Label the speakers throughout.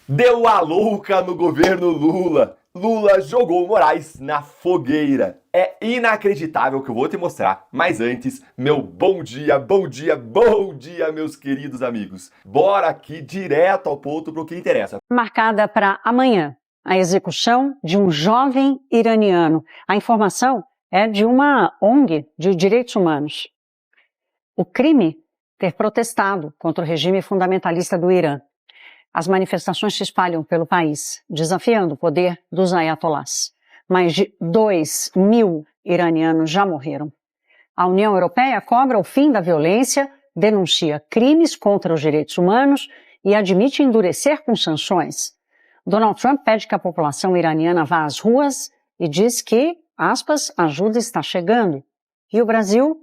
Speaker 1: Deu a louca no governo Lula. Lula jogou Moraes na fogueira. É inacreditável o que eu vou te mostrar. Mas antes, meu bom dia, meus queridos amigos. Bora aqui direto ao ponto pro que interessa.
Speaker 2: Marcada para amanhã, a execução de um jovem iraniano. A informação é de uma ONG de direitos humanos. O crime? Ter protestado contra o regime fundamentalista do Irã. As manifestações se espalham pelo país, desafiando o poder dos ayatollahs. Mais de 2.000 iranianos já morreram. A União Europeia cobra o fim da violência, denuncia crimes contra os direitos humanos e admite endurecer com sanções. Donald Trump pede que a população iraniana vá às ruas e diz que, aspas, ajuda está chegando. E o Brasil?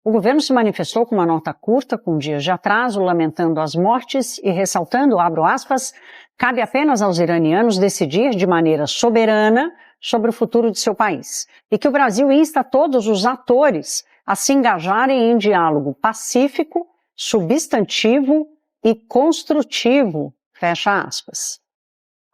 Speaker 2: O governo se manifestou com uma nota curta, com dias de atraso, lamentando as mortes e ressaltando, abro aspas, cabe apenas aos iranianos decidir de maneira soberana sobre o futuro de seu país. E que o Brasil insta todos os atores a se engajarem em diálogo pacífico, substantivo e construtivo, fecha aspas.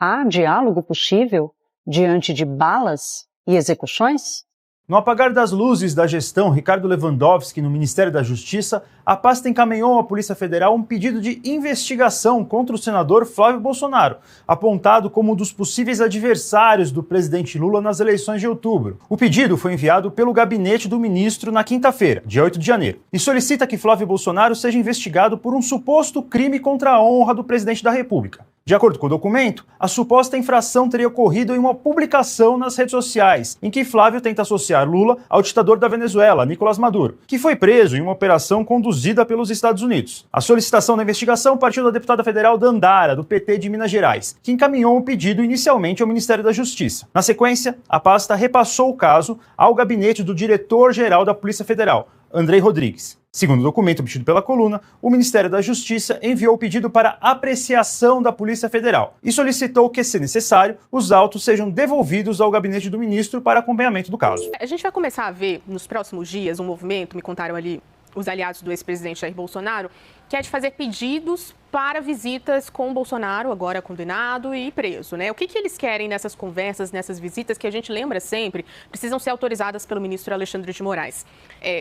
Speaker 2: Há diálogo possível diante de balas e execuções?
Speaker 3: No apagar das luzes da gestão Ricardo Lewandowski no Ministério da Justiça, a pasta encaminhou à Polícia Federal um pedido de investigação contra o senador Flávio Bolsonaro, apontado como um dos possíveis adversários do presidente Lula nas eleições de outubro. O pedido foi enviado pelo gabinete do ministro na quinta-feira, dia 8 de janeiro, e solicita que Flávio Bolsonaro seja investigado por um suposto crime contra a honra do presidente da República. De acordo com o documento, a suposta infração teria ocorrido em uma publicação nas redes sociais, em que Flávio tenta associar Lula ao ditador da Venezuela, Nicolás Maduro, que foi preso em uma operação conduzida pelos Estados Unidos. A solicitação da investigação partiu da deputada federal Dandara, do PT de Minas Gerais, que encaminhou o pedido inicialmente ao Ministério da Justiça. Na sequência, a pasta repassou o caso ao gabinete do diretor-geral da Polícia Federal, Andrei Rodrigues. Segundo o documento obtido pela coluna, o Ministério da Justiça enviou o pedido para apreciação da Polícia Federal e solicitou que, se necessário, os autos sejam devolvidos ao gabinete do ministro para acompanhamento do caso.
Speaker 4: A gente vai começar a ver, nos próximos dias, um movimento, me contaram ali os aliados do ex-presidente Jair Bolsonaro, que é de fazer pedidos para visitas com o Bolsonaro, agora condenado e preso, né? O que eles querem nessas conversas, nessas visitas, que a gente lembra sempre, precisam ser autorizadas pelo ministro Alexandre de Moraes.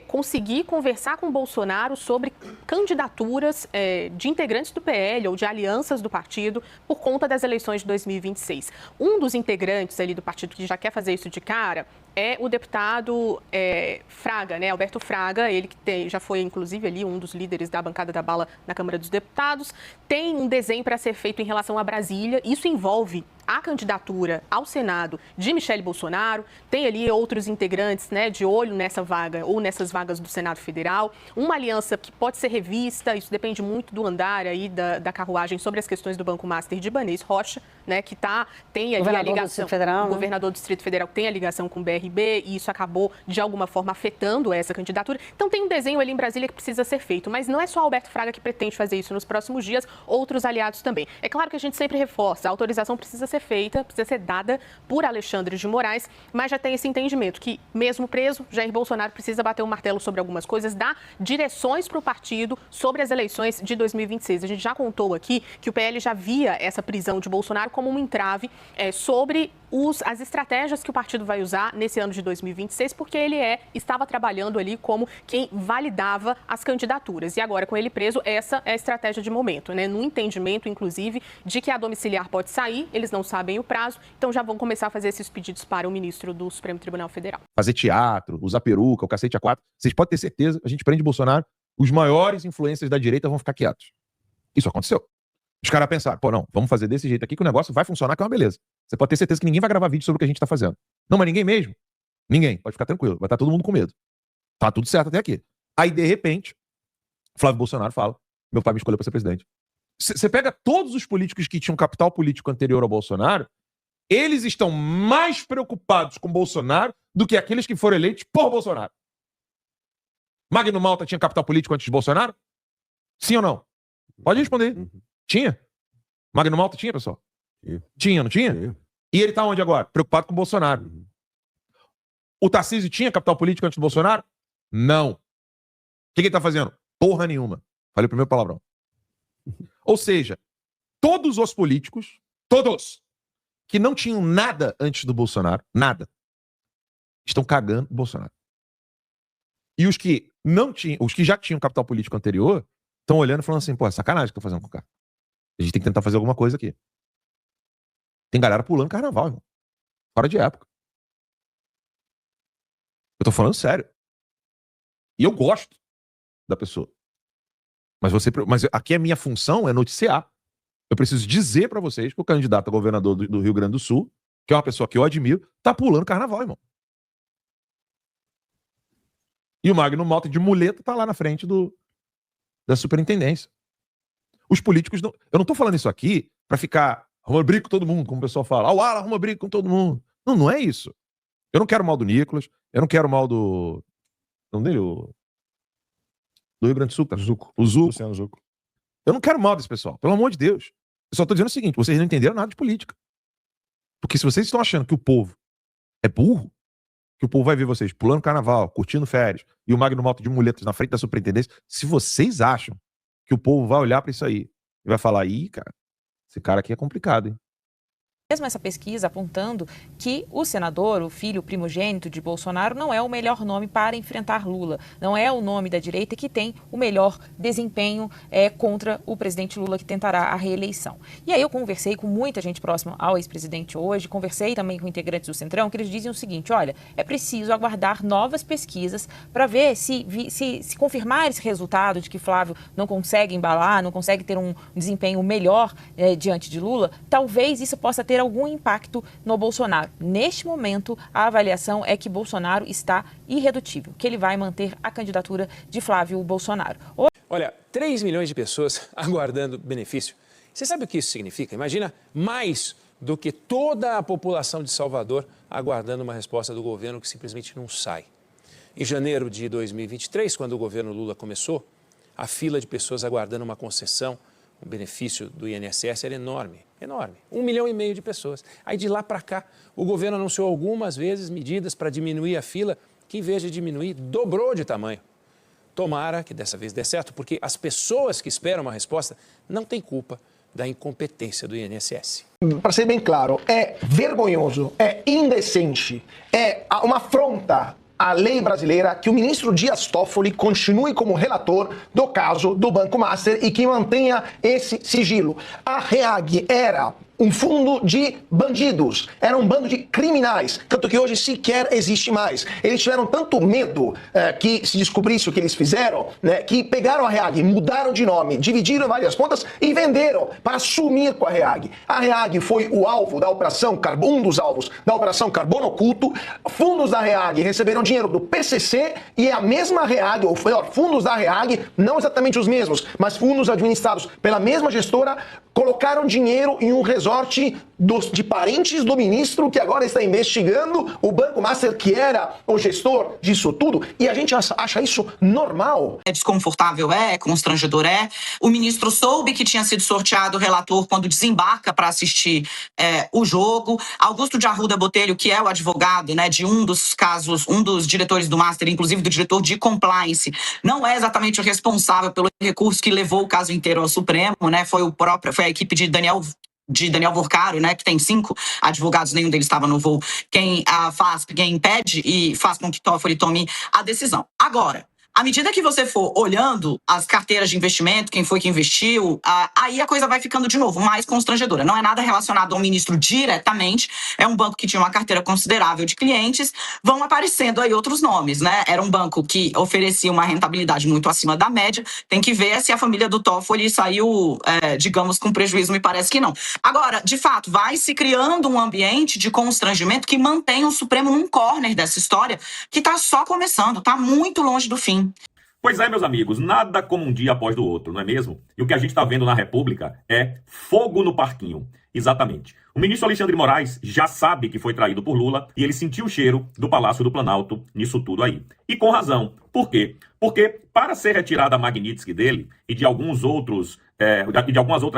Speaker 4: Conseguir conversar com o Bolsonaro sobre candidaturas de integrantes do PL ou de alianças do partido por conta das eleições de 2026. Um dos integrantes ali do partido que já quer fazer isso de cara é o deputado Fraga, né? Alberto Fraga, ele que já foi, inclusive, ali um dos líderes da bancada da bala na Câmara dos Deputados. Tem um desenho para ser feito em relação a Brasília. Isso envolve a candidatura ao Senado de Michele Bolsonaro. Tem ali outros integrantes, né, de olho nessa vaga ou nessas vagas do Senado Federal. Uma aliança que pode ser revista, isso depende muito do andar aí da carruagem sobre as questões do Banco Master de Ibanez Rocha, né, que tem ali a ligação. O governador do Distrito Federal tem a ligação com o BRB e isso acabou, de alguma forma, afetando essa candidatura. Então tem um desenho ali em Brasília que precisa ser feito, mas não é só Alberto Fraga que pretende fazer isso nos próximos dias, outros aliados também. É claro que a gente sempre reforça, a autorização precisa ser feita, precisa ser dada por Alexandre de Moraes, mas já tem esse entendimento que, mesmo preso, Jair Bolsonaro precisa bater o martelo sobre algumas coisas, dar direções para o partido sobre as eleições de 2026. A gente já contou aqui que o PL já via essa prisão de Bolsonaro como um entrave sobre as estratégias que o partido vai usar nesse ano de 2026, porque ele estava trabalhando ali como quem validava as candidaturas. E agora, com ele preso, essa é a estratégia de momento, né? No entendimento, inclusive, de que a domiciliar pode sair, eles não sabem o prazo, então já vão começar a fazer esses pedidos para o ministro do Supremo Tribunal Federal.
Speaker 5: Fazer teatro, usar peruca, o cacete A4, vocês podem ter certeza, a gente prende Bolsonaro, os maiores influencers da direita vão ficar quietos. Isso aconteceu. Os caras pensaram, não, vamos fazer desse jeito aqui que o negócio vai funcionar, que é uma beleza. Você pode ter certeza que ninguém vai gravar vídeo sobre o que a gente tá fazendo. Não, mas ninguém mesmo. Ninguém. Pode ficar tranquilo. Vai estar todo mundo com medo. Tá tudo certo até aqui. Aí, de repente, Flávio Bolsonaro fala, meu pai me escolheu para ser presidente. Você pega todos os políticos que tinham capital político anterior ao Bolsonaro, eles estão mais preocupados com Bolsonaro do que aqueles que foram eleitos por Bolsonaro. Magno Malta tinha capital político antes de Bolsonaro? Sim ou não? Pode responder. Tinha? Magno Malta tinha, pessoal? Tinha, não tinha? E ele tá onde agora? Preocupado com o Bolsonaro. O Tarcísio tinha capital político antes do Bolsonaro? Não. O que ele tá fazendo? Porra nenhuma. Falei o primeiro palavrão. Ou seja, todos os políticos, todos, que não tinham nada antes do Bolsonaro, nada, estão cagando o Bolsonaro. E os que não tinham, os que já tinham capital político anterior, estão olhando e falando assim, pô, é sacanagem que eu tô fazendo com o cara. A gente tem que tentar fazer alguma coisa aqui. Tem galera pulando carnaval, irmão. Fora de época. Eu tô falando sério. E eu gosto da pessoa. Mas aqui a minha função é noticiar. Eu preciso dizer pra vocês que o candidato a governador do Rio Grande do Sul, que é uma pessoa que eu admiro, tá pulando carnaval, irmão. E o Magno Malta de muleta tá lá na frente da superintendência. Os políticos não... Eu não tô falando isso aqui pra ficar arrumando briga com todo mundo, como o pessoal fala. O Ala arruma briga com todo mundo. Não, não é isso. Eu não quero mal do Nicolas, eu não quero mal do... Não dele, do Rio Grande do Sul, tá?
Speaker 3: Zuco.
Speaker 5: O Zuco.
Speaker 3: Luciano Zuco.
Speaker 5: Eu não quero mal desse pessoal, pelo amor de Deus. Eu só tô dizendo o seguinte, vocês não entenderam nada de política. Porque se vocês estão achando que o povo é burro, que o povo vai ver vocês pulando carnaval, curtindo férias, e o Magno Malta de muletas na frente da superintendência, se vocês acham que o povo vai olhar pra isso aí e vai falar, ih, cara, esse cara aqui é complicado, hein?
Speaker 6: Mesmo essa pesquisa apontando que o senador, o filho primogênito de Bolsonaro, não é o melhor nome para enfrentar Lula. Não é o nome da direita que tem o melhor desempenho contra o presidente Lula, que tentará a reeleição. E aí eu conversei com muita gente próxima ao ex-presidente hoje, conversei também com integrantes do Centrão, que eles dizem o seguinte, olha, é preciso aguardar novas pesquisas para ver se confirmar esse resultado de que Flávio não consegue embalar, não consegue ter um desempenho melhor diante de Lula, talvez isso possa ter algum impacto no Bolsonaro. Neste momento, a avaliação é que Bolsonaro está irredutível, que ele vai manter a candidatura de Flávio Bolsonaro.
Speaker 7: Olha, 3 milhões de pessoas aguardando benefício. Você sabe o que isso significa? Imagina mais do que toda a população de Salvador aguardando uma resposta do governo que simplesmente não sai. Em janeiro de 2023, quando o governo Lula começou, a fila de pessoas aguardando uma concessão, um benefício do INSS era enorme. Enorme. 1,5 milhão de pessoas. Aí de lá para cá, o governo anunciou algumas vezes medidas para diminuir a fila, que em vez de diminuir, dobrou de tamanho. Tomara que dessa vez dê certo, porque as pessoas que esperam uma resposta não têm culpa da incompetência do INSS.
Speaker 8: Para ser bem claro, é vergonhoso, é indecente, é uma afronta à lei brasileira que o ministro Dias Toffoli continue como relator do caso do Banco Master e que mantenha esse sigilo. A REAG era um fundo de bandidos, era um bando de criminais, tanto que hoje sequer existe mais. Eles tiveram tanto medo que se descobrisse o que eles fizeram, né, que pegaram a REAG, mudaram de nome, dividiram várias contas e venderam para sumir com a REAG. A REAG foi o alvo da operação, um dos alvos da operação Carbono Oculto. Fundos da REAG receberam dinheiro do PCC e a mesma REAG, ou melhor, fundos da REAG, não exatamente os mesmos, mas fundos administrados pela mesma gestora, colocaram dinheiro em um resort de parentes do ministro que agora está investigando o Banco Master, que era o gestor disso tudo, e a gente acha isso normal.
Speaker 9: É desconfortável, é constrangedor, é. O ministro soube que tinha sido sorteado o relator quando desembarca para assistir o jogo. Augusto de Arruda Botelho, que é o advogado, né, de um dos casos, um dos diretores do Master, inclusive do diretor de compliance, não é exatamente o responsável pelo recurso que levou o caso inteiro ao Supremo, né? Foi a equipe de Daniel Vorcaro, né, que tem 5 advogados, nenhum deles estava no voo, quem impede e faz com que Toffoli tome a decisão. Agora, à medida que você for olhando as carteiras de investimento, quem foi que investiu, aí a coisa vai ficando de novo mais constrangedora. Não é nada relacionado ao ministro diretamente, é um banco que tinha uma carteira considerável de clientes, vão aparecendo aí outros nomes, né? Era um banco que oferecia uma rentabilidade muito acima da média, tem que ver se a família do Toffoli saiu, digamos, com prejuízo, me parece que não. Agora, de fato, vai se criando um ambiente de constrangimento que mantém o Supremo num corner dessa história que está só começando, está muito longe do fim.
Speaker 10: Pois é, meus amigos, nada como um dia após do outro, não é mesmo? E o que a gente está vendo na República é fogo no parquinho. Exatamente. O ministro Alexandre de Moraes já sabe que foi traído por Lula e ele sentiu o cheiro do Palácio do Planalto nisso tudo aí. E com razão. Por quê? Porque para ser retirada a Magnitsky dele e de algumas outras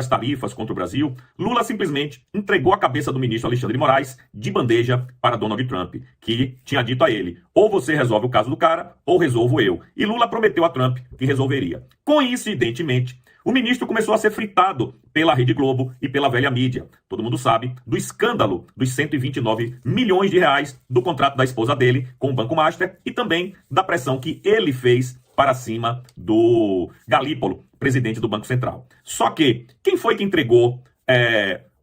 Speaker 10: tarifas contra o Brasil, Lula simplesmente entregou a cabeça do ministro Alexandre de Moraes de bandeja para Donald Trump, que tinha dito a ele, ou você resolve o caso do cara, ou resolvo eu. E Lula prometeu a Trump que resolveria. Coincidentemente, o ministro começou a ser fritado pela Rede Globo e pela velha mídia. Todo mundo sabe do escândalo dos 129 milhões de reais do contrato da esposa dele com o Banco Master e também da pressão que ele fez para cima do Galípolo, presidente do Banco Central. Só que quem foi que entregou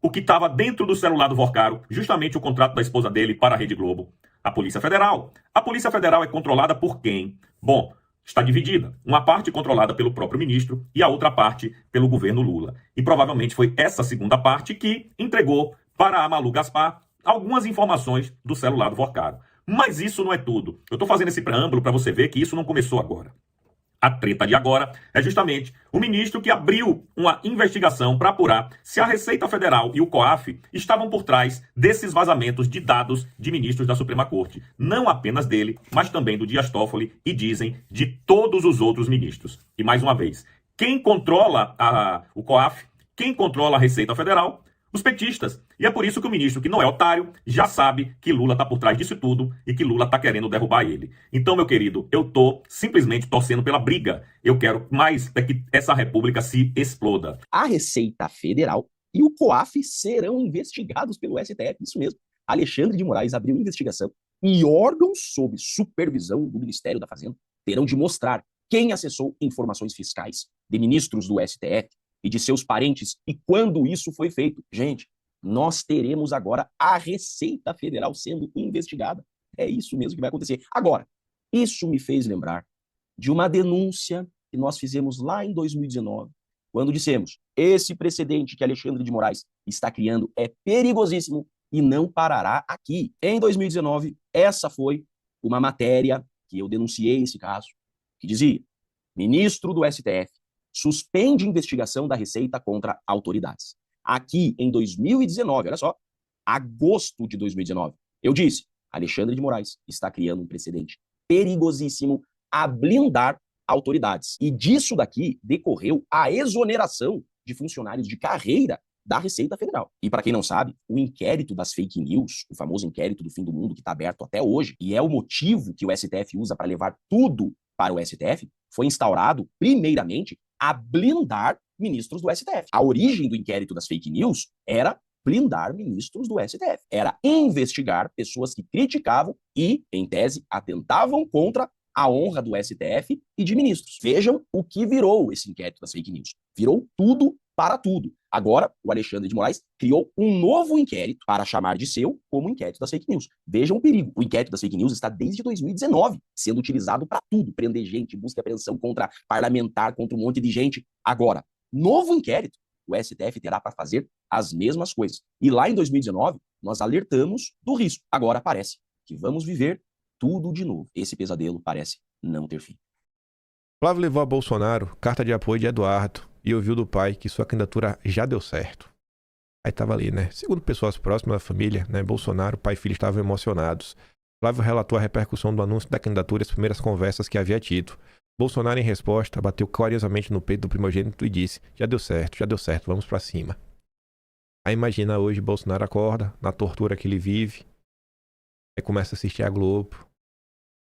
Speaker 10: o que estava dentro do celular do Vorcaro, justamente o contrato da esposa dele para a Rede Globo? A Polícia Federal. A Polícia Federal é controlada por quem? Bom, está dividida. Uma parte controlada pelo próprio ministro e a outra parte pelo governo Lula. E provavelmente foi essa segunda parte que entregou para a Malu Gaspar algumas informações do celular do Vorcaro. Mas isso não é tudo. Eu estou fazendo esse preâmbulo para você ver que isso não começou agora. A treta de agora é justamente o ministro que abriu uma investigação para apurar se a Receita Federal e o COAF estavam por trás desses vazamentos de dados de ministros da Suprema Corte. Não apenas dele, mas também do Dias Toffoli e, dizem, de todos os outros ministros. E mais uma vez, quem controla o COAF, quem controla a Receita Federal? Os petistas. E é por isso que o ministro, que não é otário, já sabe que Lula está por trás disso tudo e que Lula está querendo derrubar ele. Então, meu querido, eu tô simplesmente torcendo pela briga. Eu quero mais que essa república se exploda.
Speaker 11: A Receita Federal e o COAF serão investigados pelo STF. Isso mesmo. Alexandre de Moraes abriu investigação e órgãos sob supervisão do Ministério da Fazenda terão de mostrar quem acessou informações fiscais de ministros do STF e de seus parentes e quando isso foi feito. Gente, nós teremos agora a Receita Federal sendo investigada. É isso mesmo que vai acontecer. Agora, isso me fez lembrar de uma denúncia que nós fizemos lá em 2019, quando dissemos: esse precedente que Alexandre de Moraes está criando é perigosíssimo e não parará aqui. Em 2019, essa foi uma matéria que eu denunciei esse caso, que dizia: ministro do STF suspende investigação da Receita contra autoridades. Aqui, em 2019, olha só, agosto de 2019, eu disse: Alexandre de Moraes está criando um precedente perigosíssimo a blindar autoridades. E disso daqui decorreu a exoneração de funcionários de carreira da Receita Federal. E para quem não sabe, o inquérito das fake news, o famoso inquérito do fim do mundo que está aberto até hoje, e é o motivo que o STF usa para levar tudo para o STF, foi instaurado, primeiramente, a blindar ministros do STF. A origem do inquérito das fake news era blindar ministros do STF. Era investigar pessoas que criticavam e, em tese, atentavam contra a honra do STF e de ministros. Vejam o que virou esse inquérito das fake news. Virou tudo para tudo. Agora, o Alexandre de Moraes criou um novo inquérito para chamar de seu como inquérito das fake news. Vejam o perigo. O inquérito das fake news está desde 2019 sendo utilizado para tudo. Prender gente, busca e apreensão contra parlamentar, contra um monte de gente. Agora, novo inquérito, o STF terá para fazer as mesmas coisas. E lá em 2019, nós alertamos do risco. Agora parece que vamos viver tudo de novo. Esse pesadelo parece não ter fim.
Speaker 5: Flávio levou a Bolsonaro carta de apoio de Eduardo e ouviu do pai que sua candidatura já deu certo. Aí tava ali, né? Segundo pessoas próximas da família, né? Bolsonaro, pai e filho estavam emocionados. Flávio relatou a repercussão do anúncio da candidatura e as primeiras conversas que havia tido. Bolsonaro, em resposta, bateu carinhosamente no peito do primogênito e disse: já deu certo, vamos pra cima. Aí imagina hoje, Bolsonaro acorda, na tortura que ele vive, aí começa a assistir a Globo,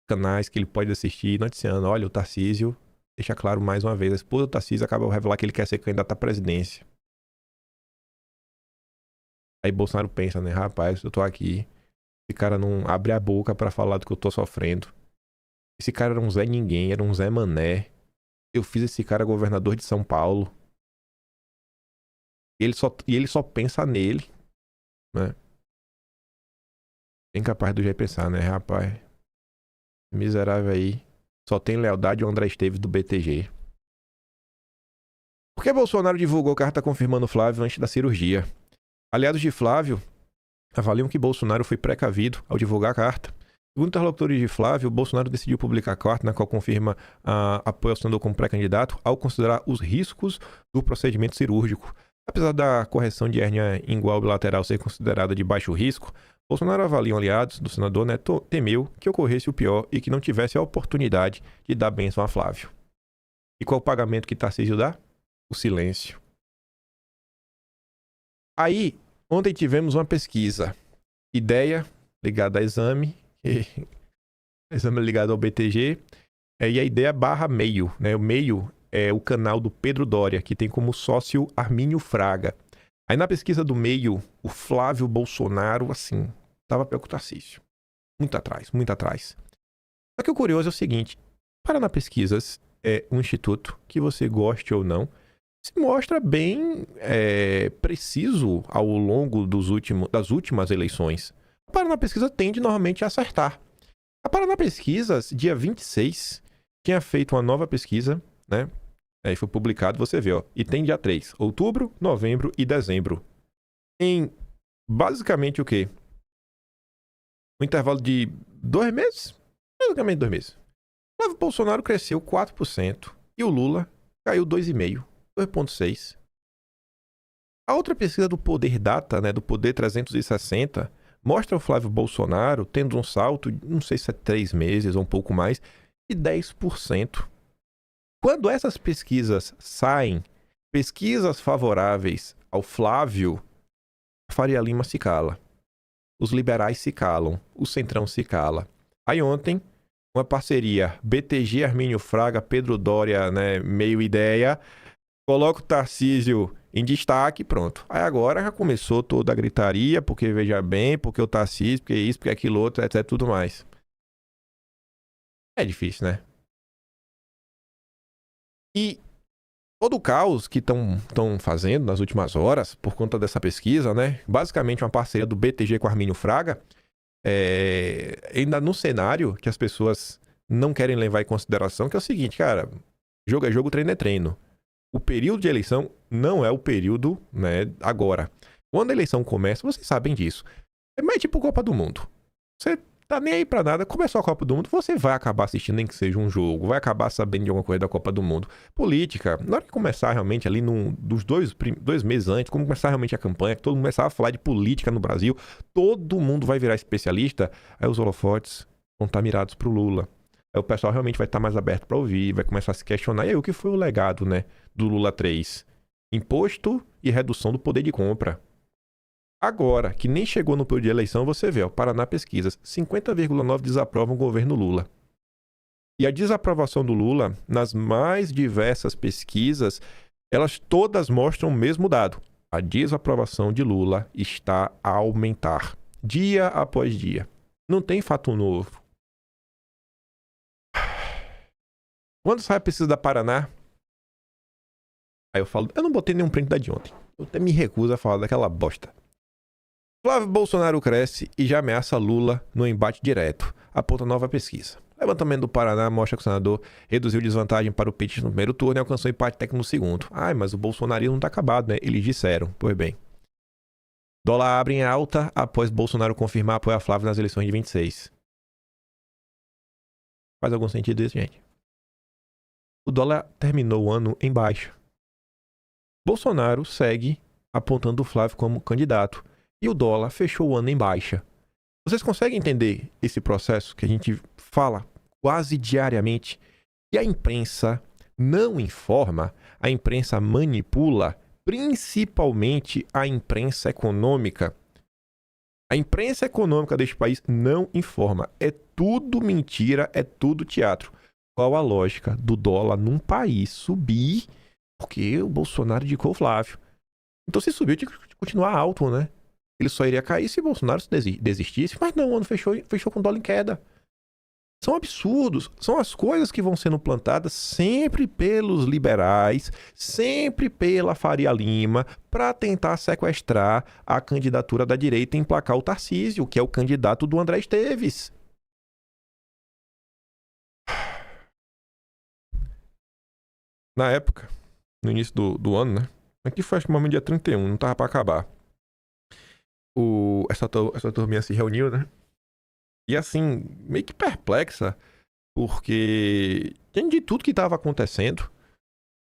Speaker 5: canais que ele pode assistir, noticiando: olha, o Tarcísio, deixa claro mais uma vez, a esposa do Tarcísio acaba de revelar que ele quer ser candidato à presidência. Aí Bolsonaro pensa, né, rapaz, eu tô aqui, esse cara não abre a boca pra falar do que eu tô sofrendo. Esse cara era um Zé Ninguém, era um Zé Mané. Eu fiz esse cara governador de São Paulo. E ele só pensa nele, né? Bem capaz do jeito pensar, né, rapaz? Miserável aí. Só tem lealdade ao André Esteves do BTG. Por que Bolsonaro divulgou carta confirmando Flávio antes da cirurgia? Aliados de Flávio avaliam que Bolsonaro foi precavido ao divulgar a carta. Segundo interlocutores de Flávio, Bolsonaro decidiu publicar a carta na qual confirma apoio ao senador como pré-candidato ao considerar os riscos do procedimento cirúrgico. Apesar da correção de hérnia ingual bilateral ser considerada de baixo risco, Bolsonaro avalia aliados do senador, né, temeu que ocorresse o pior e que não tivesse a oportunidade de dar bênção a Flávio. E qual o pagamento que Tarcísio dá? O silêncio. Aí, ontem tivemos uma pesquisa. Ideia ligada a exame ligado ao BTG, e a ideia barra meio, né? O meio é o canal do Pedro Doria, que tem como sócio Armínio Fraga. Aí na pesquisa do meio, o Flávio Bolsonaro, assim, tava pior que o Tarcísio. Muito atrás, muito atrás. Só que o curioso é o seguinte, Paraná Pesquisas é um instituto que, você goste ou não, se mostra bem preciso ao longo das últimas eleições. A Paraná Pesquisa tende normalmente a acertar. A Paraná Pesquisas, dia 26, tinha feito uma nova pesquisa, né? Aí foi publicado, você vê, ó. E tem dia 3, outubro, novembro e dezembro. Em basicamente o quê? Um intervalo de 2 meses? Basicamente 2 meses. O Flávio Bolsonaro cresceu 4% e o Lula caiu 2,5%, 2,6%. A outra pesquisa do Poder Data, né, do Poder 360, mostra o Flávio Bolsonaro tendo um salto, não sei se é 3 meses ou um pouco mais, de 10%. Quando essas pesquisas saem, pesquisas favoráveis ao Flávio, a Faria Lima se cala. Os liberais se calam. O Centrão se cala. Aí ontem, uma parceria BTG, Armínio Fraga, Pedro Doria, né, meio ideia, coloca o Tarcísio em destaque, pronto. Aí agora já começou toda a gritaria, porque veja bem, porque o Tarcísio, porque isso, porque aquilo outro, etc, tudo mais. É difícil, né? E todo o caos que estão fazendo nas últimas horas, por conta dessa pesquisa, né? Basicamente uma parceria do BTG com Armínio Fraga, ainda no cenário que as pessoas não querem levar em consideração, que é o seguinte, cara, jogo é jogo, treino é treino. O período de eleição não é o período, né, agora. Quando a eleição começa, vocês sabem disso. É mais tipo Copa do Mundo. Você tá nem aí pra nada, começou a Copa do Mundo, você vai acabar assistindo nem que seja um jogo, vai acabar sabendo de alguma coisa da Copa do Mundo. Política, na hora que começar realmente ali dos 2 meses antes, quando começar realmente a campanha, que todo mundo começar a falar de política no Brasil, todo mundo vai virar especialista, aí os holofotes vão estar mirados pro Lula. Aí o pessoal realmente vai estar mais aberto para ouvir, vai começar a se questionar. E aí, o que foi o legado, né, do Lula 3? Imposto e redução do poder de compra. Agora, que nem chegou no período de eleição, você vê, ó, Paraná Pesquisas, 50,9% desaprovam o governo Lula. E a desaprovação do Lula, nas mais diversas pesquisas, elas todas mostram o mesmo dado. A desaprovação de Lula está a aumentar, dia após dia. Não tem fato novo. Quando sai a pesquisa da Paraná, aí eu falo, eu não botei nenhum print da de ontem. Eu até me recuso a falar daquela bosta. Flávio Bolsonaro cresce e já ameaça Lula no embate direto, aponta nova pesquisa. O levantamento do Paraná mostra que o senador reduziu desvantagem para o petista no primeiro turno e alcançou empate técnico no segundo. Ai, mas o bolsonarismo não está acabado, né? Eles disseram. Pois bem. Dólar abre em alta após Bolsonaro confirmar apoio a Flávio nas eleições de 26. Faz algum sentido isso, gente? O dólar terminou o ano em baixa. Bolsonaro segue apontando o Flávio como candidato. E o dólar fechou o ano em baixa. Vocês conseguem entender esse processo que a gente fala quase diariamente? E a imprensa não informa, a imprensa manipula, principalmente a imprensa econômica. A imprensa econômica deste país não informa. É tudo mentira, é tudo teatro. Qual a lógica do dólar num país subir porque o Bolsonaro indicou o Flávio? Então, se subiu, tinha que continuar alto, né? Ele só iria cair se Bolsonaro desistisse. Mas não, o ano fechou com o dólar em queda. São absurdos. São as coisas que vão sendo plantadas sempre pelos liberais, sempre pela Faria Lima, para tentar sequestrar a candidatura da direita e emplacar o Tarcísio, que é o candidato do André Esteves. Na época, no início do ano, né? Aqui foi acho que no dia 31, não tava para acabar. Essa turminha se reuniu, né? E assim, meio que perplexa, porque diante de tudo que estava acontecendo,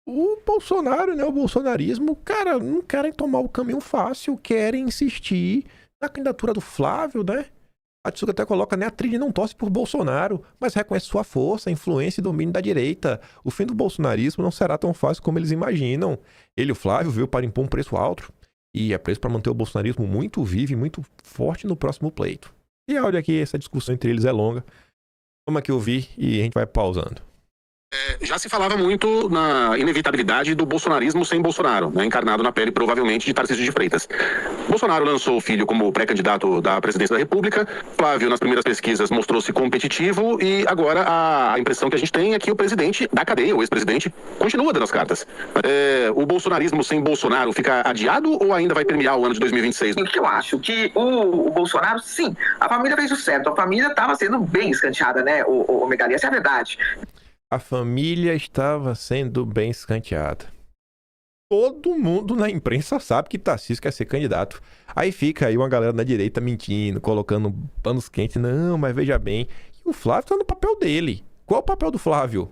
Speaker 5: o Bolsonaro, né, o bolsonarismo, cara, não querem tomar o caminho fácil, querem insistir na candidatura do Flávio, né? A Tsuga até coloca, né, a trilha não torce por Bolsonaro, mas reconhece sua força, influência e domínio da direita. O fim do bolsonarismo não será tão fácil como eles imaginam. Ele, o Flávio, veio para impor um preço alto. E é preço para manter o bolsonarismo muito vivo e muito forte no próximo pleito. E olha aqui, essa discussão entre eles é longa. Vamos aqui ouvir e a gente vai pausando.
Speaker 12: Já se falava muito na inevitabilidade do bolsonarismo sem Bolsonaro, né, encarnado na pele provavelmente de Tarcísio de Freitas. Bolsonaro lançou o filho como pré-candidato da presidência da República, Flávio nas primeiras pesquisas mostrou-se competitivo e agora a impressão que a gente tem é que o presidente da cadeia, o ex-presidente, continua dando as cartas. O bolsonarismo sem Bolsonaro fica adiado ou ainda vai permear o ano de 2026?
Speaker 13: O que eu acho? Que o Bolsonaro, sim, a família fez o certo, a família estava sendo bem escanteada, né, o Megali, essa é a verdade.
Speaker 5: A família estava sendo bem escanteada. Todo mundo na imprensa sabe que Tarcísio quer ser candidato. Aí fica aí uma galera na direita mentindo, colocando panos quentes. Não, mas veja bem. E o Flávio tá no papel dele. Qual é o papel do Flávio?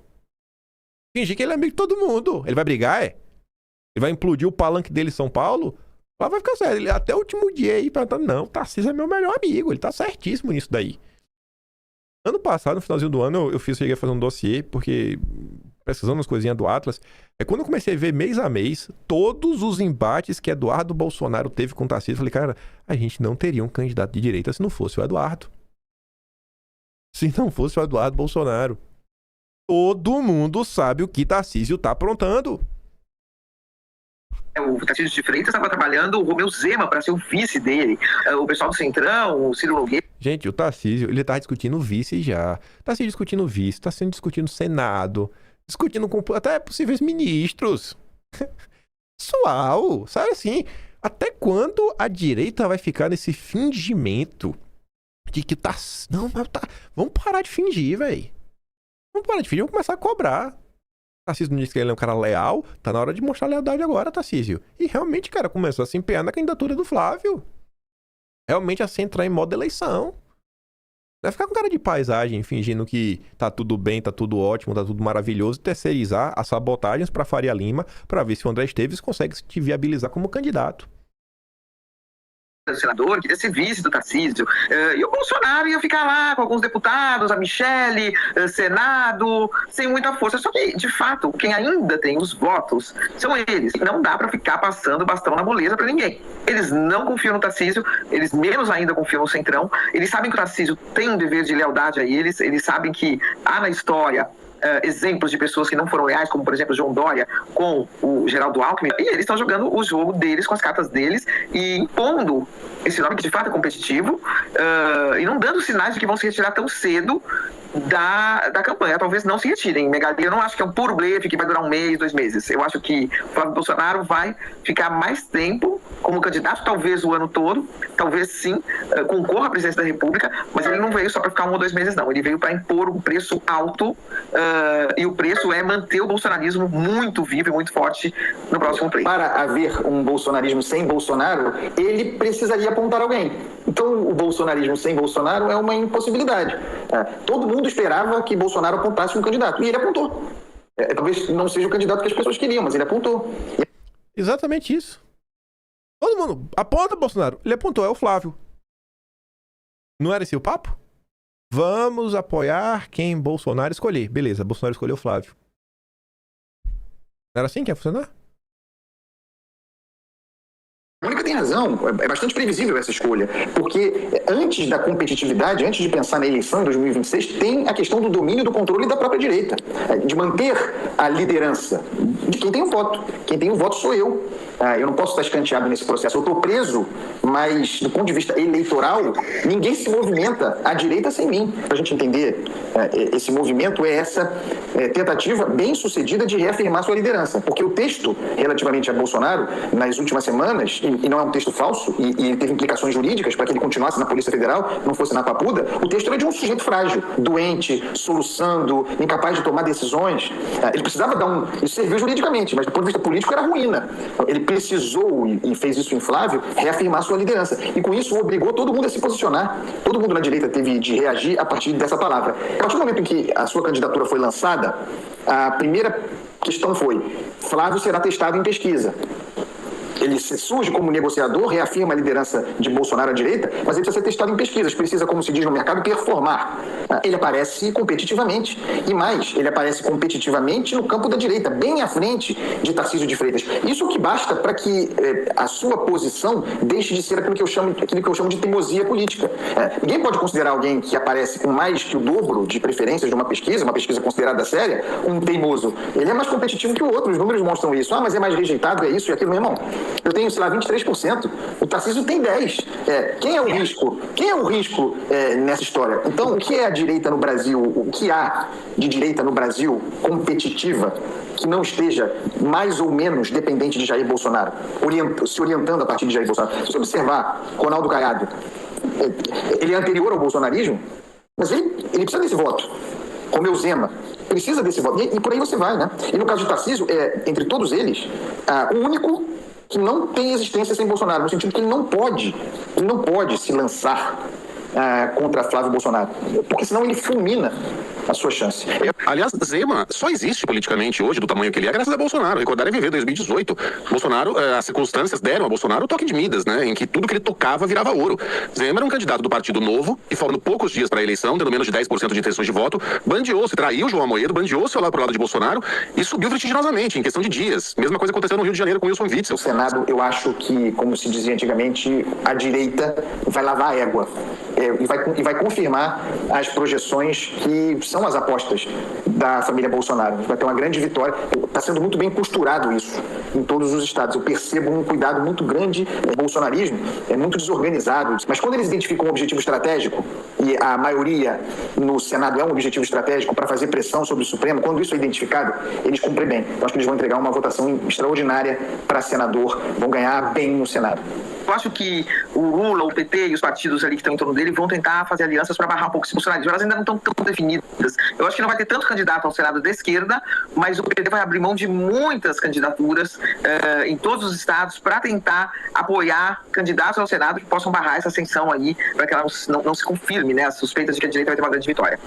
Speaker 5: Fingir que ele é amigo de todo mundo. Ele vai brigar, é? Ele vai implodir o palanque dele em São Paulo? O Flávio vai ficar sério. Ele, até o último dia aí, perguntando, não, Tarcísio é meu melhor amigo. Ele tá certíssimo nisso daí. Ano passado, no finalzinho do ano, eu cheguei a fazer um dossiê, porque precisando das coisinhas do Atlas. Quando eu comecei a ver mês a mês, todos os embates que Eduardo Bolsonaro teve com o Tarcísio, eu falei, cara, a gente não teria um candidato de direita se não fosse o Eduardo. Se não fosse o Eduardo Bolsonaro. Todo mundo sabe o que Tarcísio tá aprontando.
Speaker 13: O Tarcísio de Freitas estava trabalhando o Romeu Zema para ser o vice dele. O pessoal do Centrão, o Ciro Nogueira.
Speaker 5: Gente, o Tarcísio, ele tá discutindo vice já. Tá se discutindo vice, tá sendo discutindo Senado, discutindo com até possíveis ministros. Pessoal, sabe assim, até quando a direita vai ficar nesse fingimento de que tá... Não, mas tá... Vamos parar de fingir, velho. Vamos parar de fingir, vamos começar a cobrar. Tarcísio não disse que ele é um cara leal, tá na hora de mostrar lealdade agora, Tarcísio. E realmente, cara, começou a se empenhar na candidatura do Flávio. Realmente a se entrar em modo eleição. Vai ficar com cara de paisagem, fingindo que tá tudo bem, tá tudo ótimo, tá tudo maravilhoso, e terceirizar as sabotagens pra Faria Lima pra ver se o André Esteves consegue se viabilizar como candidato.
Speaker 13: Senador, queria ser vice do Tarcísio, e o Bolsonaro ia ficar lá com alguns deputados, a Michele, Senado, sem muita força. Só que, de fato, quem ainda tem os votos são eles. Não dá para ficar passando bastão na moleza para ninguém. Eles não confiam no Tarcísio, eles menos ainda confiam no Centrão. Eles sabem que o Tarcísio tem um dever de lealdade a eles sabem que há na história exemplos de pessoas que não foram leais, como por exemplo João Dória com o Geraldo Alckmin, e eles estão jogando o jogo deles com as cartas deles e impondo esse nome que de fato é competitivo e não dando sinais de que vão se retirar tão cedo da campanha. Talvez não se retirem. Megali, eu não acho que é um puro blefe que vai durar 1 mês, 2 meses. Eu acho que o Flávio Bolsonaro vai ficar mais tempo como candidato, talvez o ano todo, talvez sim, concorra à presidência da República, mas ele não veio só para ficar 1 ou 2 meses, não. Ele veio para impor um preço alto e o preço é manter o bolsonarismo muito vivo e muito forte no próximo pleito.
Speaker 8: Para haver um bolsonarismo sem Bolsonaro, ele precisaria apontar alguém. Então, o bolsonarismo sem Bolsonaro é uma impossibilidade. Todo mundo esperava que Bolsonaro apontasse um candidato, e ele apontou. Talvez não seja o candidato que as pessoas queriam, mas ele apontou.
Speaker 5: Exatamente isso. Todo mundo aponta Bolsonaro. Ele apontou, é o Flávio. Não era esse o papo? Vamos apoiar quem Bolsonaro escolher. Beleza, Bolsonaro escolheu o Flávio. Não era assim que ia funcionar?
Speaker 8: A Mônica tem razão, é bastante previsível essa escolha, porque antes da competitividade, antes de pensar na eleição em 2026, tem a questão do domínio do controle da própria direita, de manter a liderança de quem tem o voto. Quem tem o voto sou eu. Eu não posso estar escanteado nesse processo. Eu estou preso, mas do ponto de vista eleitoral, ninguém se movimenta à direita sem mim. Para a gente entender, esse movimento é essa tentativa bem sucedida de reafirmar sua liderança, porque o texto relativamente a Bolsonaro, nas últimas semanas, e não é um texto falso, e ele teve implicações jurídicas para que ele continuasse na Polícia Federal, não fosse na Papuda, o texto era de um sujeito frágil, doente, soluçando, incapaz de tomar decisões. Ele precisava isso serviu juridicamente, mas do ponto de vista político era ruína. Ele precisou, e fez isso em Flávio, reafirmar sua liderança. E com isso obrigou todo mundo a se posicionar. Todo mundo na direita teve de reagir a partir dessa palavra. A partir do momento em que a sua candidatura foi lançada, a primeira questão foi: Flávio será testado em pesquisa. Ele surge como negociador, reafirma a liderança de Bolsonaro à direita, mas ele precisa ser testado em pesquisas, precisa, como se diz no mercado, performar. Ele aparece competitivamente. E mais, ele aparece competitivamente no campo da direita, bem à frente de Tarcísio de Freitas. Isso que basta para que a sua posição deixe de ser aquilo que eu chamo de teimosia política. Ninguém pode considerar alguém que aparece com mais que o dobro de preferências de uma pesquisa considerada séria, um teimoso. Ele é mais competitivo que o outro, os números mostram isso. Mas é mais rejeitado, é isso e aquilo, meu irmão. Eu tenho, sei lá, 23%. O Tarcísio tem 10%. Quem é o risco? Quem é o risco nessa história? Então, o que é a direita no Brasil? O que há de direita no Brasil competitiva que não esteja mais ou menos dependente de Jair Bolsonaro, se orientando a partir de Jair Bolsonaro? Se você observar Ronaldo Caiado, ele é anterior ao bolsonarismo, mas ele precisa desse voto. Romeu Zema precisa desse voto. E por aí você vai, né? E no caso de Tarcísio, entre todos eles, o único que não tem existência sem Bolsonaro, no sentido que ele não pode se lançar contra Flávio Bolsonaro, porque senão ele fulmina a sua chance.
Speaker 12: Aliás, Zema só existe politicamente hoje, do tamanho que ele é, graças a Bolsonaro. Recordar é viver 2018. Bolsonaro, as circunstâncias deram a Bolsonaro o toque de Midas, né? Em que tudo que ele tocava virava ouro. Zema era um candidato do Partido Novo e, faltando poucos dias para a eleição, tendo menos de 10% de intenções de voto, bandeou-se, traiu João Amoedo, bandeou-se lá pro lado de Bolsonaro e subiu vertiginosamente, em questão de dias. Mesma coisa aconteceu no Rio de Janeiro com Wilson Witzel.
Speaker 8: O Senado, eu acho que, como se dizia antigamente, a direita vai lavar a égua. E vai confirmar as projeções que são as apostas da família Bolsonaro. Vai ter uma grande vitória. Está sendo muito bem costurado isso em todos os estados. Eu percebo um cuidado muito grande. O bolsonarismo é muito desorganizado. Mas quando eles identificam um objetivo estratégico, e a maioria no Senado é um objetivo estratégico para fazer pressão sobre o Supremo, quando isso é identificado, eles cumprem bem. Eu acho que eles vão entregar uma votação extraordinária para senador, vão ganhar bem no Senado.
Speaker 13: Eu acho que o Lula, o PT e os partidos ali que estão em torno dele vão tentar fazer alianças para barrar um pouco esse bolsonarismo. Elas ainda não estão tão definidas. Eu acho que não vai ter tanto candidato ao Senado da esquerda, mas o PT vai abrir mão de muitas candidaturas em todos os estados para tentar apoiar candidatos ao Senado que possam barrar essa ascensão aí, para que ela não se confirme, né, as suspeitas de que a direita vai ter uma grande vitória.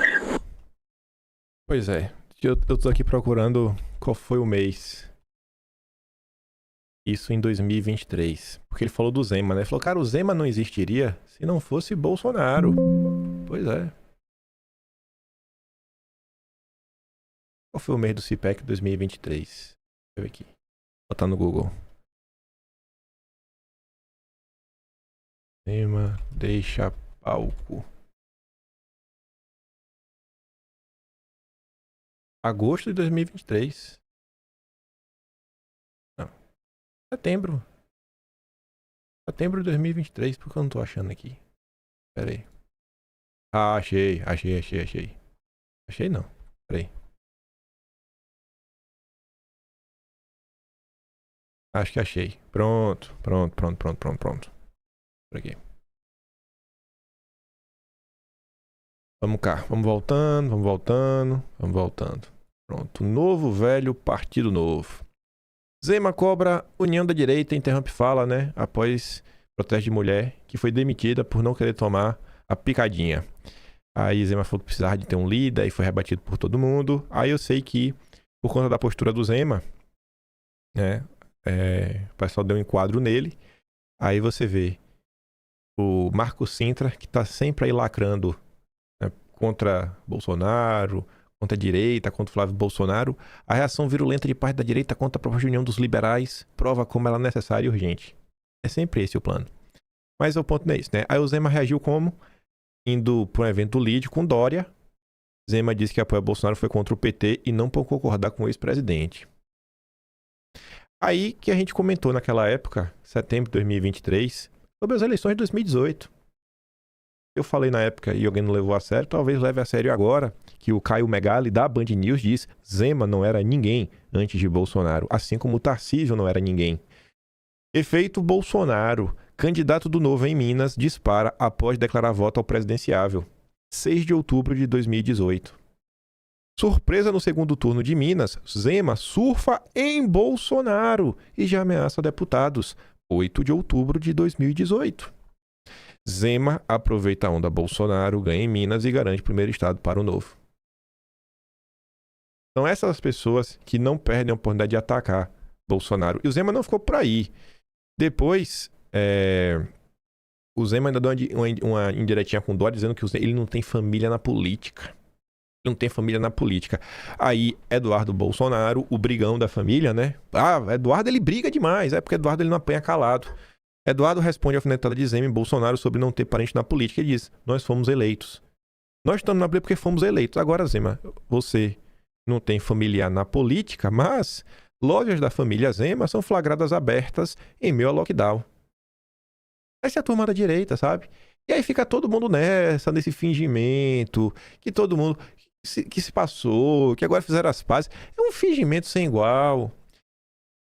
Speaker 5: Pois é. Eu tô aqui procurando qual foi o mês. Isso em 2023. Porque ele falou do Zema, né? Ele falou, cara, o Zema não existiria se não fosse Bolsonaro. Pois é. Qual foi o mês do CPEC 2023? Deixa eu ver aqui. Vou botar no Google. Zema deixa palco. Agosto de 2023. Não. Setembro. Setembro de 2023. Por que eu não tô achando aqui? Pera aí. Ah, achei. Achei não. Pera aí. Acho que achei. Pronto. Por aqui. Vamos cá. Vamos voltando. Pronto. Novo, velho, partido novo. Zema cobra União da Direita, interrompe fala, né? Após protesto de mulher que foi demitida por não querer tomar a picadinha. Aí Zema falou que precisava de ter um líder e foi rebatido por todo mundo. Aí eu sei que, por conta da postura do Zema, né? O pessoal deu um enquadro nele. Aí você vê o Marco Sintra, que tá sempre aí lacrando, né, contra Bolsonaro, contra a direita, contra o Flávio Bolsonaro. A reação virulenta de parte da direita contra a proposta de união dos liberais prova como ela é necessária e urgente. É sempre esse o plano. Mas o ponto não é isso, né? Aí o Zema reagiu como? Indo para um evento do LIDE com Dória. Zema disse que apoia Bolsonaro foi contra o PT e não por concordar com o ex-presidente. Aí que a gente comentou naquela época, setembro de 2023, sobre as eleições de 2018. Eu falei na época e alguém não levou a sério, talvez leve a sério agora, que o Caio Megali da Band News diz: Zema não era ninguém antes de Bolsonaro, assim como o Tarcísio não era ninguém. Efeito Bolsonaro, candidato do Novo em Minas, dispara após declarar voto ao presidenciável. 6 de outubro de 2018. Surpresa no segundo turno de Minas, Zema surfa em Bolsonaro e já ameaça deputados. 8 de outubro de 2018. Zema aproveita a onda Bolsonaro, ganha em Minas e garante o primeiro estado para o Novo. São essas pessoas que não perdem a oportunidade de atacar Bolsonaro. E o Zema não ficou por aí. Depois, o Zema ainda deu uma indiretinha com o Dória dizendo que ele não tem família na política. Ele não tem família na política. Aí, Eduardo Bolsonaro, o brigão da família, né? Eduardo, ele briga demais. É porque Eduardo, ele não apanha calado. Eduardo responde à alfinetada de Zema e Bolsonaro sobre não ter parente na política. Ele diz, nós fomos eleitos. Nós estamos na briga porque fomos eleitos. Agora, Zema, você não tem familiar na política, mas lojas da família Zema são flagradas abertas em meio ao lockdown. Essa é a turma da direita, sabe? E aí fica todo mundo nesse fingimento, que todo mundo que se passou, que agora fizeram as pazes. É um fingimento sem igual.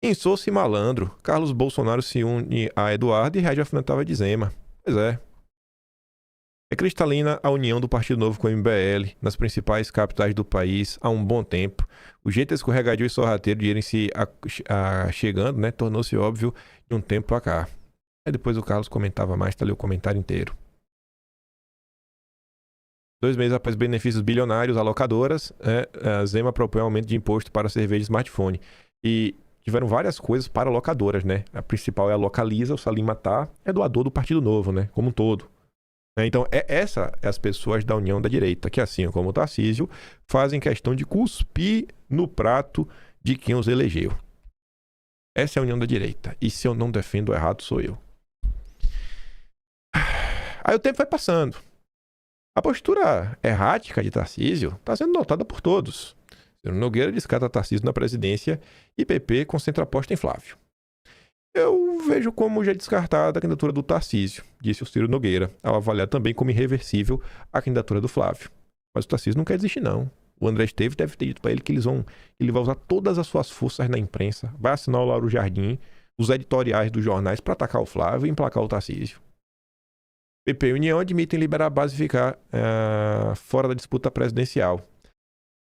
Speaker 5: Insosso e malandro. Carlos Bolsonaro se une a Eduardo e reage à alfinetada de Zema. Pois é. É cristalina a união do Partido Novo com o MBL nas principais capitais do país há um bom tempo. O jeito escorregadio e sorrateiro de irem se chegando, né, tornou-se óbvio de um tempo pra cá. Aí depois o Carlos comentava mais, tá ali o comentário inteiro. 2 meses após benefícios bilionários a locadoras, a Zema propõe aumento de imposto para cerveja e smartphone. E tiveram várias coisas para locadoras, né? A principal é a Localiza, o Salim Matar é doador do Partido Novo, né? Como um todo. Então, essa é as pessoas da união da direita, que assim como o Tarcísio, fazem questão de cuspir no prato de quem os elegeu. Essa é a união da direita. E se eu não defendo o errado, sou eu. Aí o tempo vai passando. A postura errática de Tarcísio está sendo notada por todos. Ciro Nogueira descarta Tarcísio na presidência e PP concentra a aposta em Flávio. Eu vejo como já descartada a candidatura do Tarcísio, disse o Ciro Nogueira, ao avaliar também como irreversível a candidatura do Flávio. Mas o Tarcísio não quer desistir, não. O André Esteves deve ter dito para ele que ele vai usar todas as suas forças na imprensa, vai assinar o Lauro Jardim, os editoriais dos jornais para atacar o Flávio e emplacar o Tarcísio. PP e União admitem liberar a base e ficar fora da disputa presidencial.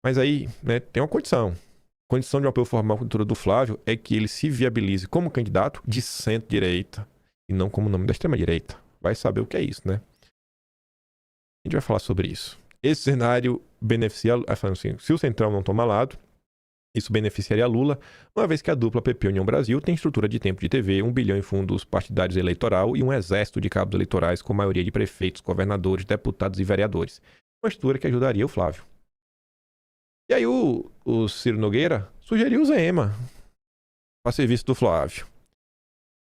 Speaker 5: Mas aí, né, tem uma condição. A condição de um apoio formal à candidatura do Flávio é que ele se viabilize como candidato de centro-direita e não como nome da extrema-direita. Vai saber o que é isso, né? A gente vai falar sobre isso. Esse cenário beneficia... Assim, se o Centrão não toma lado, isso beneficiaria Lula, uma vez que a dupla PP União Brasil tem estrutura de tempo de TV, 1 bilhão em fundos partidários eleitoral e um exército de cabos eleitorais com maioria de prefeitos, governadores, deputados e vereadores. Uma estrutura que ajudaria o Flávio. E aí o Ciro Nogueira sugeriu o Zema para serviço do Flávio.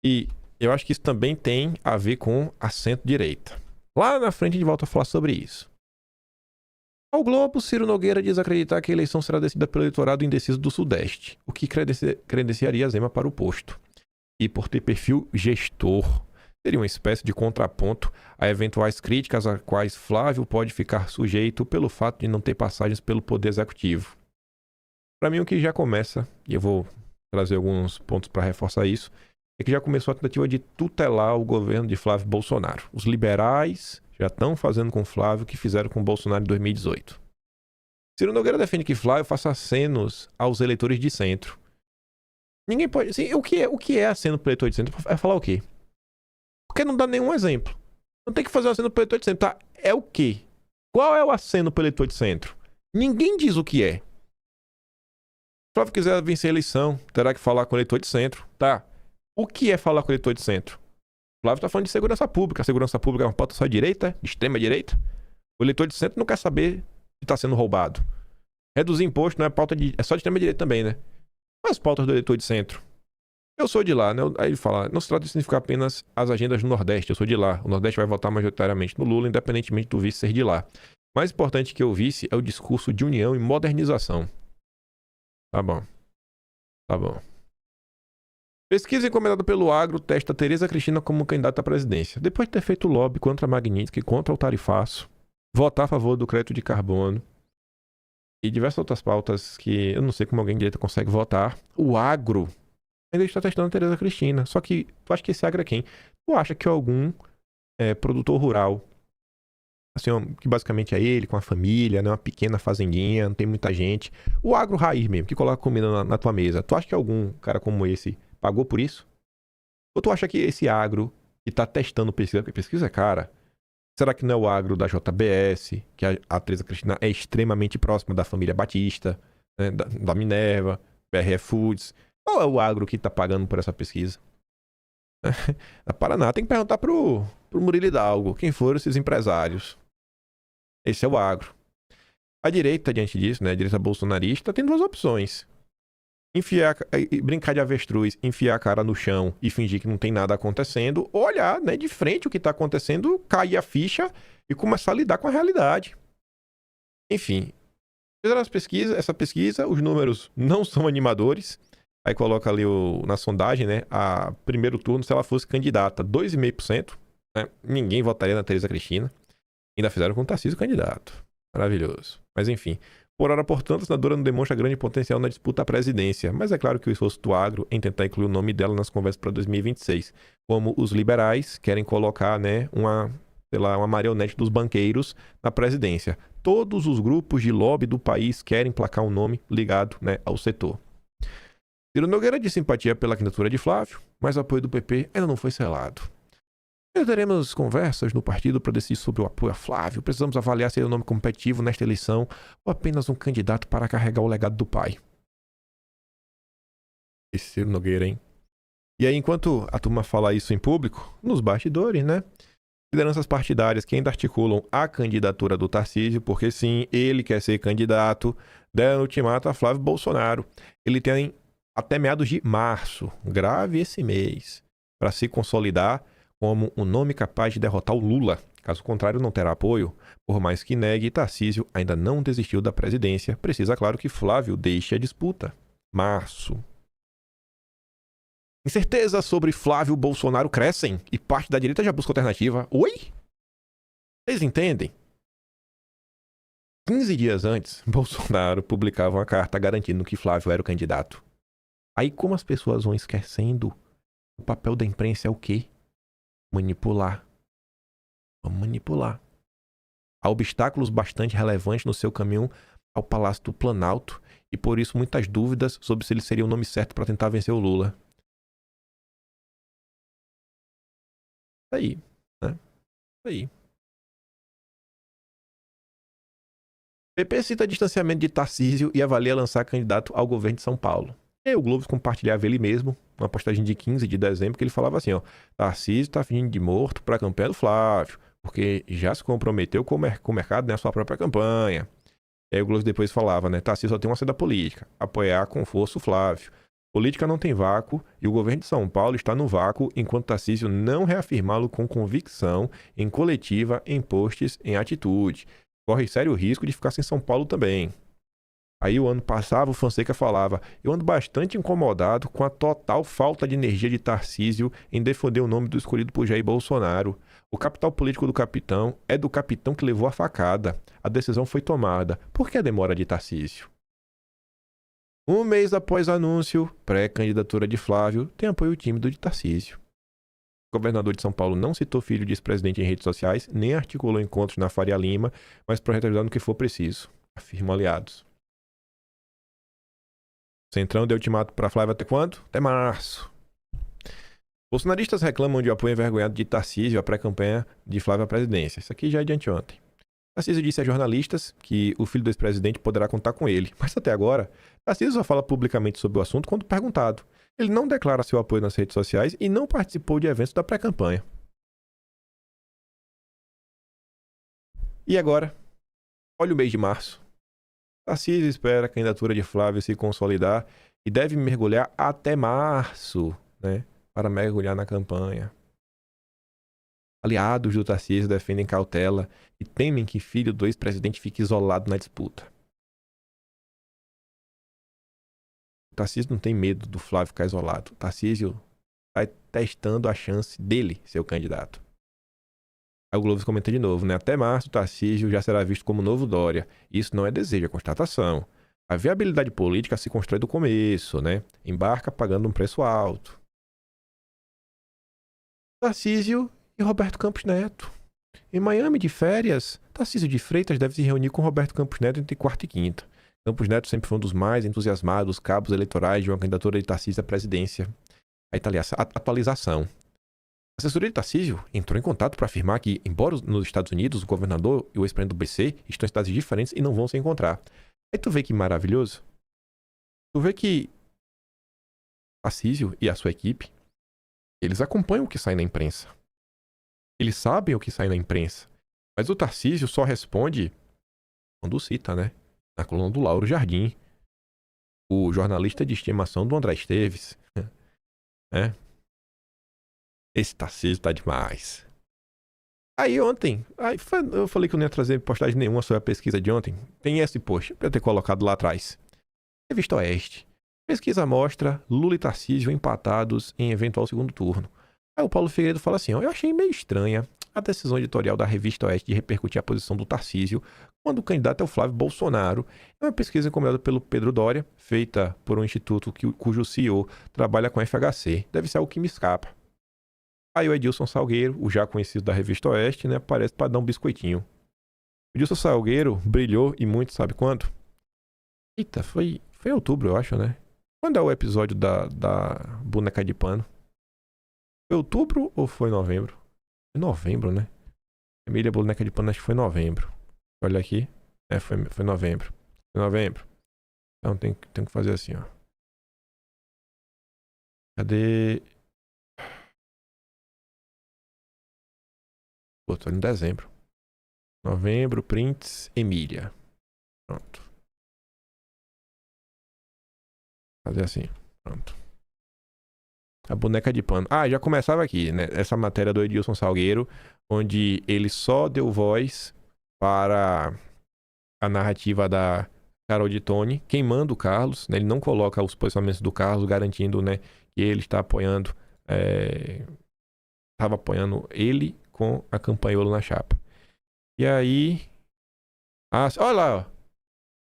Speaker 5: E eu acho que isso também tem a ver com a centro-direita. Lá na frente a gente volta a falar sobre isso. Ao Globo, Ciro Nogueira diz acreditar que a eleição será decidida pelo eleitorado indeciso do Sudeste, o que credenciaria Zema para o posto. E por ter perfil gestor, seria uma espécie de contraponto a eventuais críticas a quais Flávio pode ficar sujeito pelo fato de não ter passagens pelo Poder Executivo. Para mim, o que já começa, e eu vou trazer alguns pontos para reforçar isso, é que já começou a tentativa de tutelar o governo de Flávio Bolsonaro. Os liberais já estão fazendo com Flávio o que fizeram com Bolsonaro em 2018. Ciro Nogueira defende que Flávio faça acenos aos eleitores de centro. Ninguém pode... Assim, o que é aceno para o eleitor de centro? É falar o quê? Porque não dá nenhum exemplo. Não tem que fazer um aceno para o eleitor de centro, tá? É o quê? Qual é o aceno para o eleitor de centro? Ninguém diz o que é. Se o Flávio quiser vencer a eleição, terá que falar com o eleitor de centro, tá? O que é falar com o eleitor de centro? O Flávio está falando de segurança pública. A segurança pública é uma pauta só de direita, de extrema direita. O eleitor de centro não quer saber se está sendo roubado. Reduzir imposto não é pauta de... É só de extrema direita também, né? As pautas do eleitor de centro. Eu sou de lá, né? Aí ele fala, não se trata de significar apenas as agendas do Nordeste, eu sou de lá. O Nordeste vai votar majoritariamente no Lula, independentemente do vice ser de lá. Mais importante que o vice é o discurso de união e modernização. Tá bom. Tá bom. Pesquisa encomendada pelo Agro testa Tereza Cristina como candidata à presidência. Depois de ter feito lobby contra a Magnitsky, contra o tarifaço, votar a favor do crédito de carbono e diversas outras pautas que eu não sei como alguém de direita consegue votar, o Agro ainda está testando a Tereza Cristina. Só que tu acha que esse Agro é quem? Tu acha que algum produtor rural, assim, que basicamente é ele, com a família, né, uma pequena fazendinha, não tem muita gente, o Agro raiz mesmo, que coloca comida na tua mesa, tu acha que algum cara como esse pagou por isso? Ou tu acha que esse Agro que está testando pesquisa, porque pesquisa é cara, será que não é o Agro da JBS, que a Tereza Cristina é extremamente próxima da família Batista, né, da Minerva, BRF Foods? Qual é o Agro que está pagando por essa pesquisa? Na Paraná, tem que perguntar pro Murilo Hidalgo quem foram esses empresários. Esse é o agro. A direita, diante disso, né, a direita bolsonarista, tem duas opções. Brincar de avestruz, enfiar a cara no chão e fingir que não tem nada acontecendo, ou olhar, né, de frente o que está acontecendo, cair a ficha e começar a lidar com a realidade. Enfim, fizeram essa pesquisa, os números não são animadores. Aí coloca ali na sondagem, né, a primeiro turno, se ela fosse candidata, 2,5%, né, ninguém votaria na Tereza Cristina. Ainda fizeram com o Tarcísio candidato. Maravilhoso. Mas enfim, por hora, portanto, a senadora não demonstra grande potencial na disputa à presidência, mas é claro que o esforço do agro em tentar incluir o nome dela nas conversas para 2026, como os liberais querem colocar, né, uma marionete dos banqueiros na presidência. Todos os grupos de lobby do país querem placar um nome ligado, né, ao setor. Ciro Nogueira de simpatia pela candidatura de Flávio, mas o apoio do PP ainda não foi selado. Ainda teremos conversas no partido para decidir sobre o apoio a Flávio. Precisamos avaliar se ele é um nome competitivo nesta eleição ou apenas um candidato para carregar o legado do pai. Esse Ciro Nogueira, hein? E aí, enquanto a turma fala isso em público, nos bastidores, né? Lideranças partidárias que ainda articulam a candidatura do Tarcísio, porque sim, ele quer ser candidato, deram ultimato a Flávio Bolsonaro. Ele tem até meados de março, grave esse mês, para se consolidar como um nome capaz de derrotar o Lula. Caso contrário, não terá apoio. Por mais que negue, Tarcísio ainda não desistiu da presidência. Precisa, claro, que Flávio deixe a disputa. Março. Incertezas sobre Flávio Bolsonaro crescem e parte da direita já busca alternativa. Oi? Vocês entendem? 15 dias antes, Bolsonaro publicava uma carta garantindo que Flávio era o candidato. Aí, como as pessoas vão esquecendo, o papel da imprensa é o quê? Manipular. Vamos manipular. Há obstáculos bastante relevantes no seu caminho ao Palácio do Planalto e por isso muitas dúvidas sobre se ele seria o nome certo para tentar vencer o Lula. Aí, né? Aí. PP cita distanciamento de Tarcísio e avalia lançar candidato ao governo de São Paulo. E o Globo compartilhava ele mesmo, uma postagem de 15 de dezembro, que ele falava assim, ó, Tarcísio tá fingindo de morto para a campanha do Flávio, porque já se comprometeu com o mercado na sua própria campanha. E aí o Globo depois falava, né, Tarcísio só tem uma saída política, apoiar com força o Flávio. Política não tem vácuo e o governo de São Paulo está no vácuo enquanto Tarcísio não reafirmá-lo com convicção em coletiva, em posts, em atitude. Corre sério risco de ficar sem São Paulo também. Aí o ano passado o Fonseca falava, eu ando bastante incomodado com a total falta de energia de Tarcísio em defender o nome do escolhido por Jair Bolsonaro. O capital político do capitão é do capitão que levou a facada. A decisão foi tomada. Por que a demora de Tarcísio? Um mês após o anúncio, pré-candidatura de Flávio tem apoio tímido de Tarcísio. O governador de São Paulo não citou filho de ex-presidente em redes sociais, nem articulou encontros na Faria Lima, mas projeta ajudar no que for preciso, afirmam aliados. Centrão deu ultimato para Flávio até quando? Até março. Bolsonaristas reclamam de apoio envergonhado de Tarcísio à pré-campanha de Flávio à presidência. Isso aqui já é de anteontem. Tarcísio disse a jornalistas que o filho do ex-presidente poderá contar com ele. Mas até agora, Tarcísio só fala publicamente sobre o assunto quando perguntado. Ele não declara seu apoio nas redes sociais e não participou de eventos da pré-campanha. E agora? Olha o mês de março. Tarcísio espera a candidatura de Flávio se consolidar e deve mergulhar até março, né, para mergulhar na campanha. Aliados do Tarcísio defendem cautela e temem que filho do ex-presidente fique isolado na disputa. O Tarcísio não tem medo do Flávio ficar isolado. O Tarcísio está testando a chance dele ser o candidato. Aí o Globo comenta de novo, né? Até março, o Tarcísio já será visto como novo Dória. Isso não é desejo, é constatação. A viabilidade política se constrói do começo, né? Embarca pagando um preço alto. Tarcísio e Roberto Campos Neto. Em Miami, de férias, Tarcísio de Freitas deve se reunir com Roberto Campos Neto entre quarta e quinta. Campos Neto sempre foi um dos mais entusiasmados cabos eleitorais de uma candidatura de Tarcísio à presidência. Aí tá ali a atualização. A assessoria de Tarcísio entrou em contato para afirmar que, embora nos Estados Unidos o governador e o ex-presidente do BC estão em cidades diferentes e não vão se encontrar. Aí tu vê que maravilhoso. Tu vê que Tarcísio e a sua equipe Eles acompanham o que sai na imprensa. Eles sabem o que sai na imprensa. Mas o Tarcísio só responde quando cita, né? Na coluna do Lauro Jardim, o jornalista de estimação do André Esteves. É. Esse Tarcísio tá demais. Aí ontem, eu falei que eu não ia trazer postagem nenhuma sobre a pesquisa de ontem. Tem esse post, pra eu ter colocado lá atrás. Revista Oeste. Pesquisa mostra Lula e Tarcísio empatados em eventual segundo turno. Aí o Paulo Figueiredo fala assim, ó, eu achei meio estranha a decisão editorial da Revista Oeste de repercutir a posição do Tarcísio quando o candidato é o Flávio Bolsonaro. É uma pesquisa encomendada pelo Pedro Doria, feita por um instituto cujo CEO trabalha com a FHC. Deve ser algo que me escapa. Aí o Edilson Salgueiro, o já conhecido da Revista Oeste, né, aparece para dar um biscoitinho. O Edilson Salgueiro brilhou e muito, sabe quando? Eita, foi em outubro, eu acho, né? Quando é o episódio da boneca de pano? Foi outubro ou foi novembro? Foi novembro, né? Emília Boneca de Pano, acho que foi novembro. Olha aqui. Foi novembro. Foi novembro. Então tem que fazer assim, ó. Cadê? Pô, tô em dezembro. Novembro, prints, Emília. Pronto. Fazer assim. Pronto. A boneca de pano. Já começava aqui, né? Essa matéria do Edilson Salgueiro, onde ele só deu voz para a narrativa da Carol de Tone, queimando o Carlos, né? Ele não coloca os posicionamentos do Carlos, garantindo, né, que ele está apoiando, estava apoiando ele com a campanhola na chapa. E aí... olha lá, ó.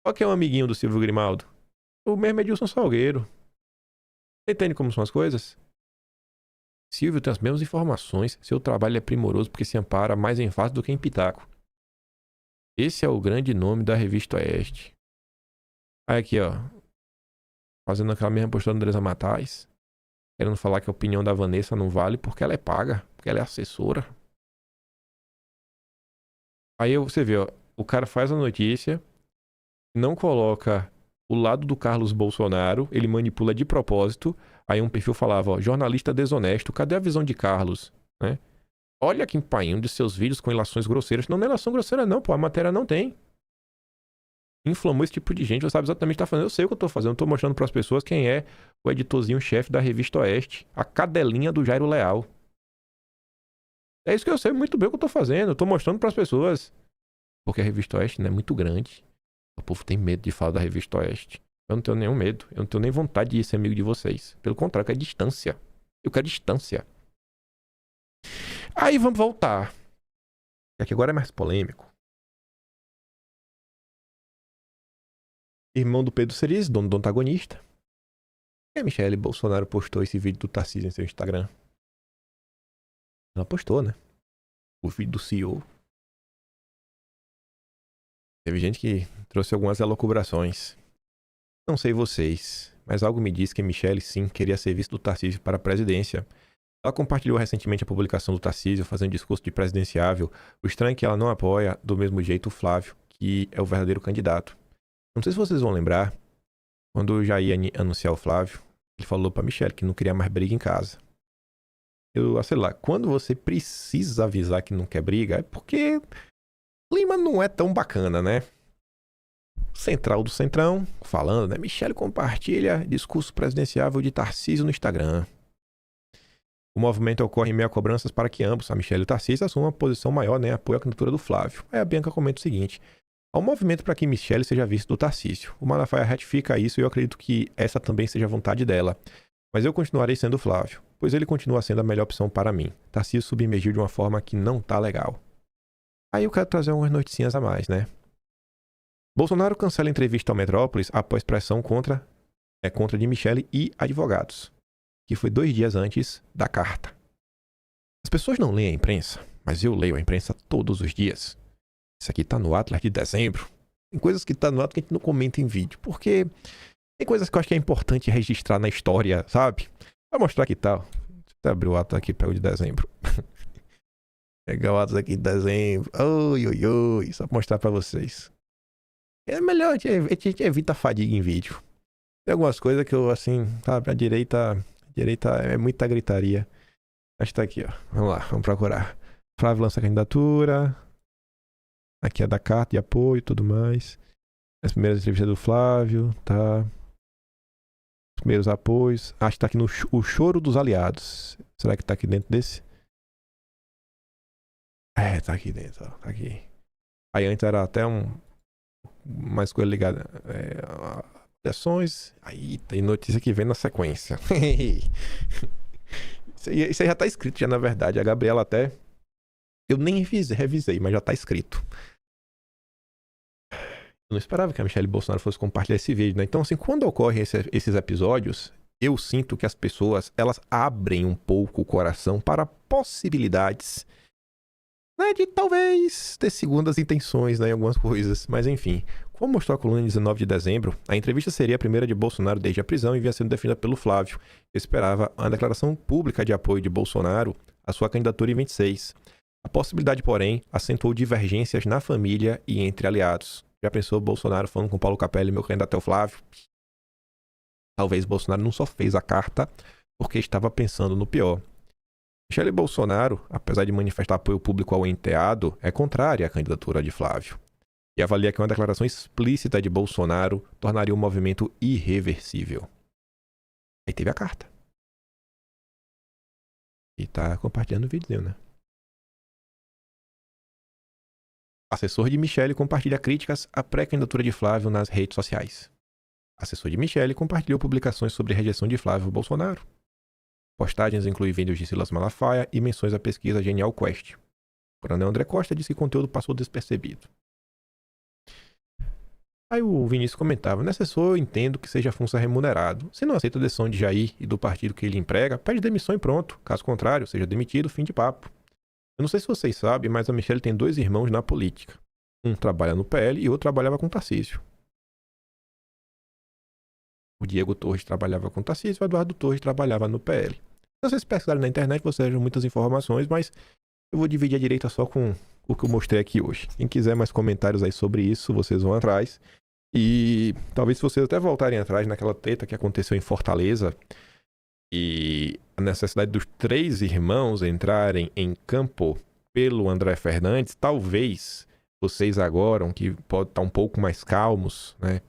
Speaker 5: Olha que é um amiguinho do Silvio Grimaldo. O mesmo Edilson Salgueiro. Você entende como são as coisas? Silvio tem as mesmas informações. Seu trabalho é primoroso porque se ampara mais em fato do que em pitaco. Esse é o grande nome da Revista Oeste. Aí aqui, ó. Fazendo aquela mesma postura da Andresa Matais. Querendo falar que a opinião da Vanessa não vale porque ela é paga. Porque ela é assessora. Aí você vê, ó. O cara faz a notícia. Não coloca o lado do Carlos Bolsonaro. Ele manipula de propósito. Aí um perfil falava, ó. Jornalista desonesto. Cadê a visão de Carlos? Né? Olha que empainho de seus vídeos com ilações grosseiras. Não é ilação grosseira não, pô. A matéria não tem. Inflamou esse tipo de gente. Você sabe exatamente o que tá fazendo. Eu sei o que eu tô fazendo. Eu tô mostrando pras pessoas quem é o editorzinho-chefe da Revista Oeste. A cadelinha do Jairo Leal. É isso que eu sei muito bem o que eu tô fazendo. Eu tô mostrando pras pessoas. Porque a Revista Oeste não é muito grande. O povo tem medo de falar da Revista Oeste. Eu não tenho nenhum medo. Eu não tenho nem vontade de ser amigo de vocês. Pelo contrário, eu quero distância. Eu quero distância. Aí vamos voltar. Aqui agora é mais polêmico. Irmão do Pedro Cerise, dono do antagonista. E a Michele Bolsonaro postou esse vídeo do Tarcísio em seu Instagram. Ela postou, né? O vídeo do CEO. Teve gente que trouxe algumas elucubrações. Não sei vocês, mas algo me diz que Michele sim queria ser vice do Tarcísio para a presidência. Ela compartilhou recentemente a publicação do Tarcísio fazendo discurso de presidenciável. O estranho é que ela não apoia do mesmo jeito o Flávio, que é o verdadeiro candidato. Não sei se vocês vão lembrar, quando eu já ia anunciar o Flávio, ele falou pra Michele que não queria mais briga em casa. Sei lá, quando você precisa avisar que não quer briga, é porque o clima não é tão bacana, né? Central do Centrão, falando, né? Michele compartilha discurso presidenciável de Tarcísio no Instagram. O movimento ocorre em meio a cobranças para que ambos, a Michele e o Tarcísio, assumam uma posição maior, né? Apoio à candidatura do Flávio. Aí a Bianca comenta o seguinte: há um movimento para que Michele seja vice do Tarcísio. O Malafaia ratifica isso e eu acredito que essa também seja a vontade dela. Mas eu continuarei sendo o Flávio, pois ele continua sendo a melhor opção para mim. Tarcísio submergiu de uma forma que não tá legal. Aí eu quero trazer umas noticinhas a mais, né? Bolsonaro cancela a entrevista ao Metrópolis após pressão contra de Michele e advogados, que foi 2 dias antes da carta. As pessoas não leem a imprensa, mas eu leio a imprensa todos os dias. Isso aqui tá no Atlas de dezembro. Tem coisas que tá no Atlas que a gente não comenta em vídeo, porque tem coisas que eu acho que é importante registrar na história, sabe? Vai mostrar que tal. Deixa eu abrir o Atlas aqui, pego de dezembro. Pegar o Atlas aqui de dezembro. Oi, oi, oi. Só pra mostrar pra vocês. É melhor, a gente evita a fadiga em vídeo. Tem algumas coisas que eu, assim, sabe, a direita é muita gritaria. Acho que tá aqui, ó. Vamos lá, vamos procurar. Flávio lança a candidatura. Aqui é da carta de apoio e tudo mais. As primeiras entrevistas do Flávio, tá? Os primeiros apoios. Acho que tá aqui no O Choro dos Aliados. Será que tá aqui dentro desse? É, tá aqui dentro, ó. Tá aqui. Aí antes era até uma escolha ligada a ações. Aí tem notícia que vem na sequência. Isso aí já tá escrito já, na verdade. A Gabriela até... Eu nem revisei, mas já tá escrito. Eu não esperava que a Michelle Bolsonaro fosse compartilhar esse vídeo, né? Então, assim, quando ocorrem esses episódios, eu sinto que as pessoas, elas abrem um pouco o coração para possibilidades, né, de talvez ter segundas intenções, né, em algumas coisas. Mas, enfim, como mostrou a coluna em 19 de dezembro, a entrevista seria a primeira de Bolsonaro desde a prisão e vinha sendo definida pelo Flávio. Eu esperava uma declaração pública de apoio de Bolsonaro à sua candidatura em 26. A possibilidade, porém, acentuou divergências na família e entre aliados. Já pensou Bolsonaro falando com Paulo Capelli, meu candidato é o Flávio? Talvez Bolsonaro não só fez a carta porque estava pensando no pior. Michelle Bolsonaro, apesar de manifestar apoio público ao enteado, é contrária à candidatura de Flávio. E avalia que uma declaração explícita de Bolsonaro tornaria o movimento irreversível. Aí teve a carta. E tá compartilhando o vídeo, né? Assessor de Michelle compartilha críticas à pré-candidatura de Flávio nas redes sociais. Assessor de Michelle compartilhou publicações sobre rejeição de Flávio Bolsonaro. Postagens incluem vídeos de Silas Malafaia e menções à pesquisa Genial Quest. O coronel André Costa disse que o conteúdo passou despercebido. Aí o Vinícius comentava: no assessor eu entendo que seja função remunerado. Se não aceita a decisão de Jair e do partido que ele emprega, pede demissão e pronto. Caso contrário, seja demitido, fim de papo. Eu não sei se vocês sabem, mas a Michelle tem 2 irmãos na política. Um trabalha no PL e outro trabalhava com Tarcísio. O Diego Torres trabalhava com Tarcísio e o Eduardo Torres trabalhava no PL. Se vocês pesquisarem na internet, vocês acham muitas informações, mas eu vou dividir a direita só com o que eu mostrei aqui hoje. Quem quiser mais comentários aí sobre isso, vocês vão atrás. E talvez se vocês até voltarem atrás naquela treta que aconteceu em Fortaleza e a necessidade dos 3 irmãos entrarem em campo pelo André Fernandes, talvez vocês agora, que podem estar um pouco mais calmos, né?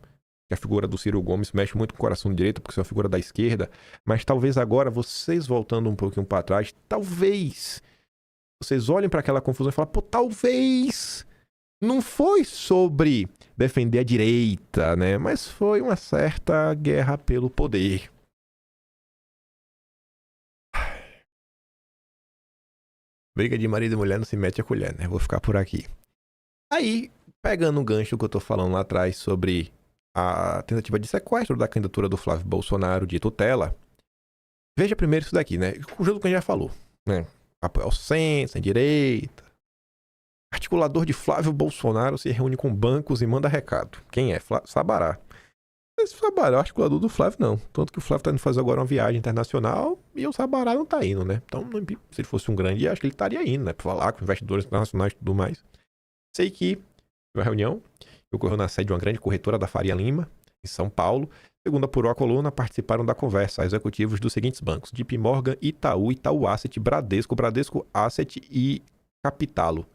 Speaker 5: A figura do Ciro Gomes mexe muito com o coração direito, porque é uma figura da esquerda, mas talvez agora, vocês voltando um pouquinho para trás, talvez vocês olhem para aquela confusão e falem: pô, talvez não foi sobre defender a direita, né? Mas foi uma certa guerra pelo poder. Briga de marido e mulher não se mete a colher, né? Vou ficar por aqui. Aí, pegando o gancho que eu tô falando lá atrás sobre a tentativa de sequestro da candidatura do Flávio Bolsonaro de tutela, veja primeiro isso daqui, né? Junto com quem já falou, né? Apoio ao centro, sem direita. Articulador de Flávio Bolsonaro se reúne com bancos e manda recado. Quem é? Sabará. Esse Sabará é o articulador do Flávio, não. Tanto que o Flávio tá indo fazer agora uma viagem internacional e o Sabará não tá indo, né? Então, se ele fosse um grande, acho que ele estaria indo, né? Pra falar com investidores internacionais e tudo mais. Sei que uma reunião que ocorreu na sede de uma grande corretora da Faria Lima, em São Paulo. Segundo apurou a coluna, participaram da conversa executivos dos seguintes bancos: JP Morgan, Itaú, Itaú Asset, Bradesco, Bradesco Asset e Capitalo.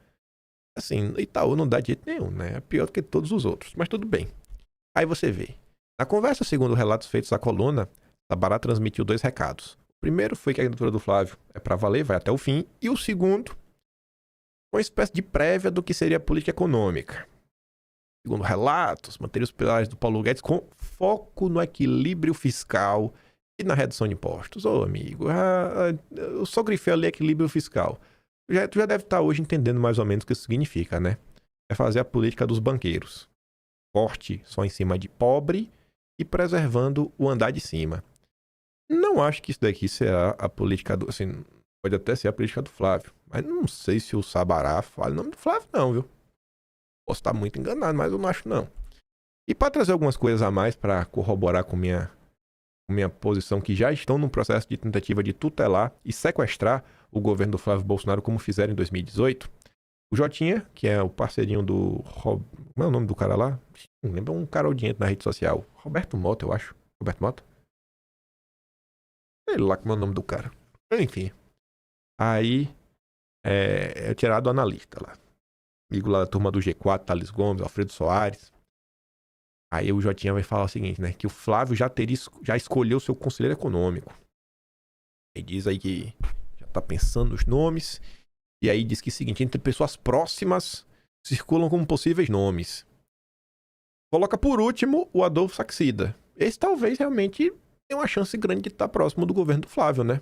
Speaker 5: Assim, Itaú não dá de jeito nenhum, né? É pior do que todos os outros, mas tudo bem. Aí você vê. Na conversa, segundo relatos feitos à coluna, Sabará transmitiu 2 recados. O primeiro foi que a candidatura do Flávio é para valer, vai até o fim. E o segundo, uma espécie de prévia do que seria a política econômica. Segundo relatos, manter os pilares do Paulo Guedes com foco no equilíbrio fiscal e na redução de impostos. Ô, amigo, eu só grifei ali equilíbrio fiscal. Tu já deve estar hoje entendendo mais ou menos o que isso significa, né? É fazer a política dos banqueiros. Corte só em cima de pobre e preservando o andar de cima. Não acho que isso daqui será a política do... Assim, pode até ser a política do Flávio, mas não sei se o Sabará fala o nome do Flávio não, viu? Posso estar muito enganado, mas eu não acho não. E para trazer algumas coisas a mais para corroborar com minha posição, que já estão num processo de tentativa de tutelar e sequestrar o governo do Flávio Bolsonaro, como fizeram em 2018, o Jotinha, que é o parceirinho do... Como é o nome do cara lá? Não lembro, um cara audiente na rede social. Roberto Mota, eu acho. Roberto Mota? Sei lá como é o nome do cara. Enfim. Aí é tirado o analista lá. Amigo lá da turma do G4, Thales Gomes, Alfredo Soares. Aí o Jotinha vai falar o seguinte, né? Que o Flávio já escolheu seu conselheiro econômico. Ele diz aí que já tá pensando nos nomes. E aí diz que é o seguinte, entre pessoas próximas circulam como possíveis nomes. Coloca por último o Adolfo Saxida. Esse talvez realmente tenha uma chance grande de estar próximo do governo do Flávio, né?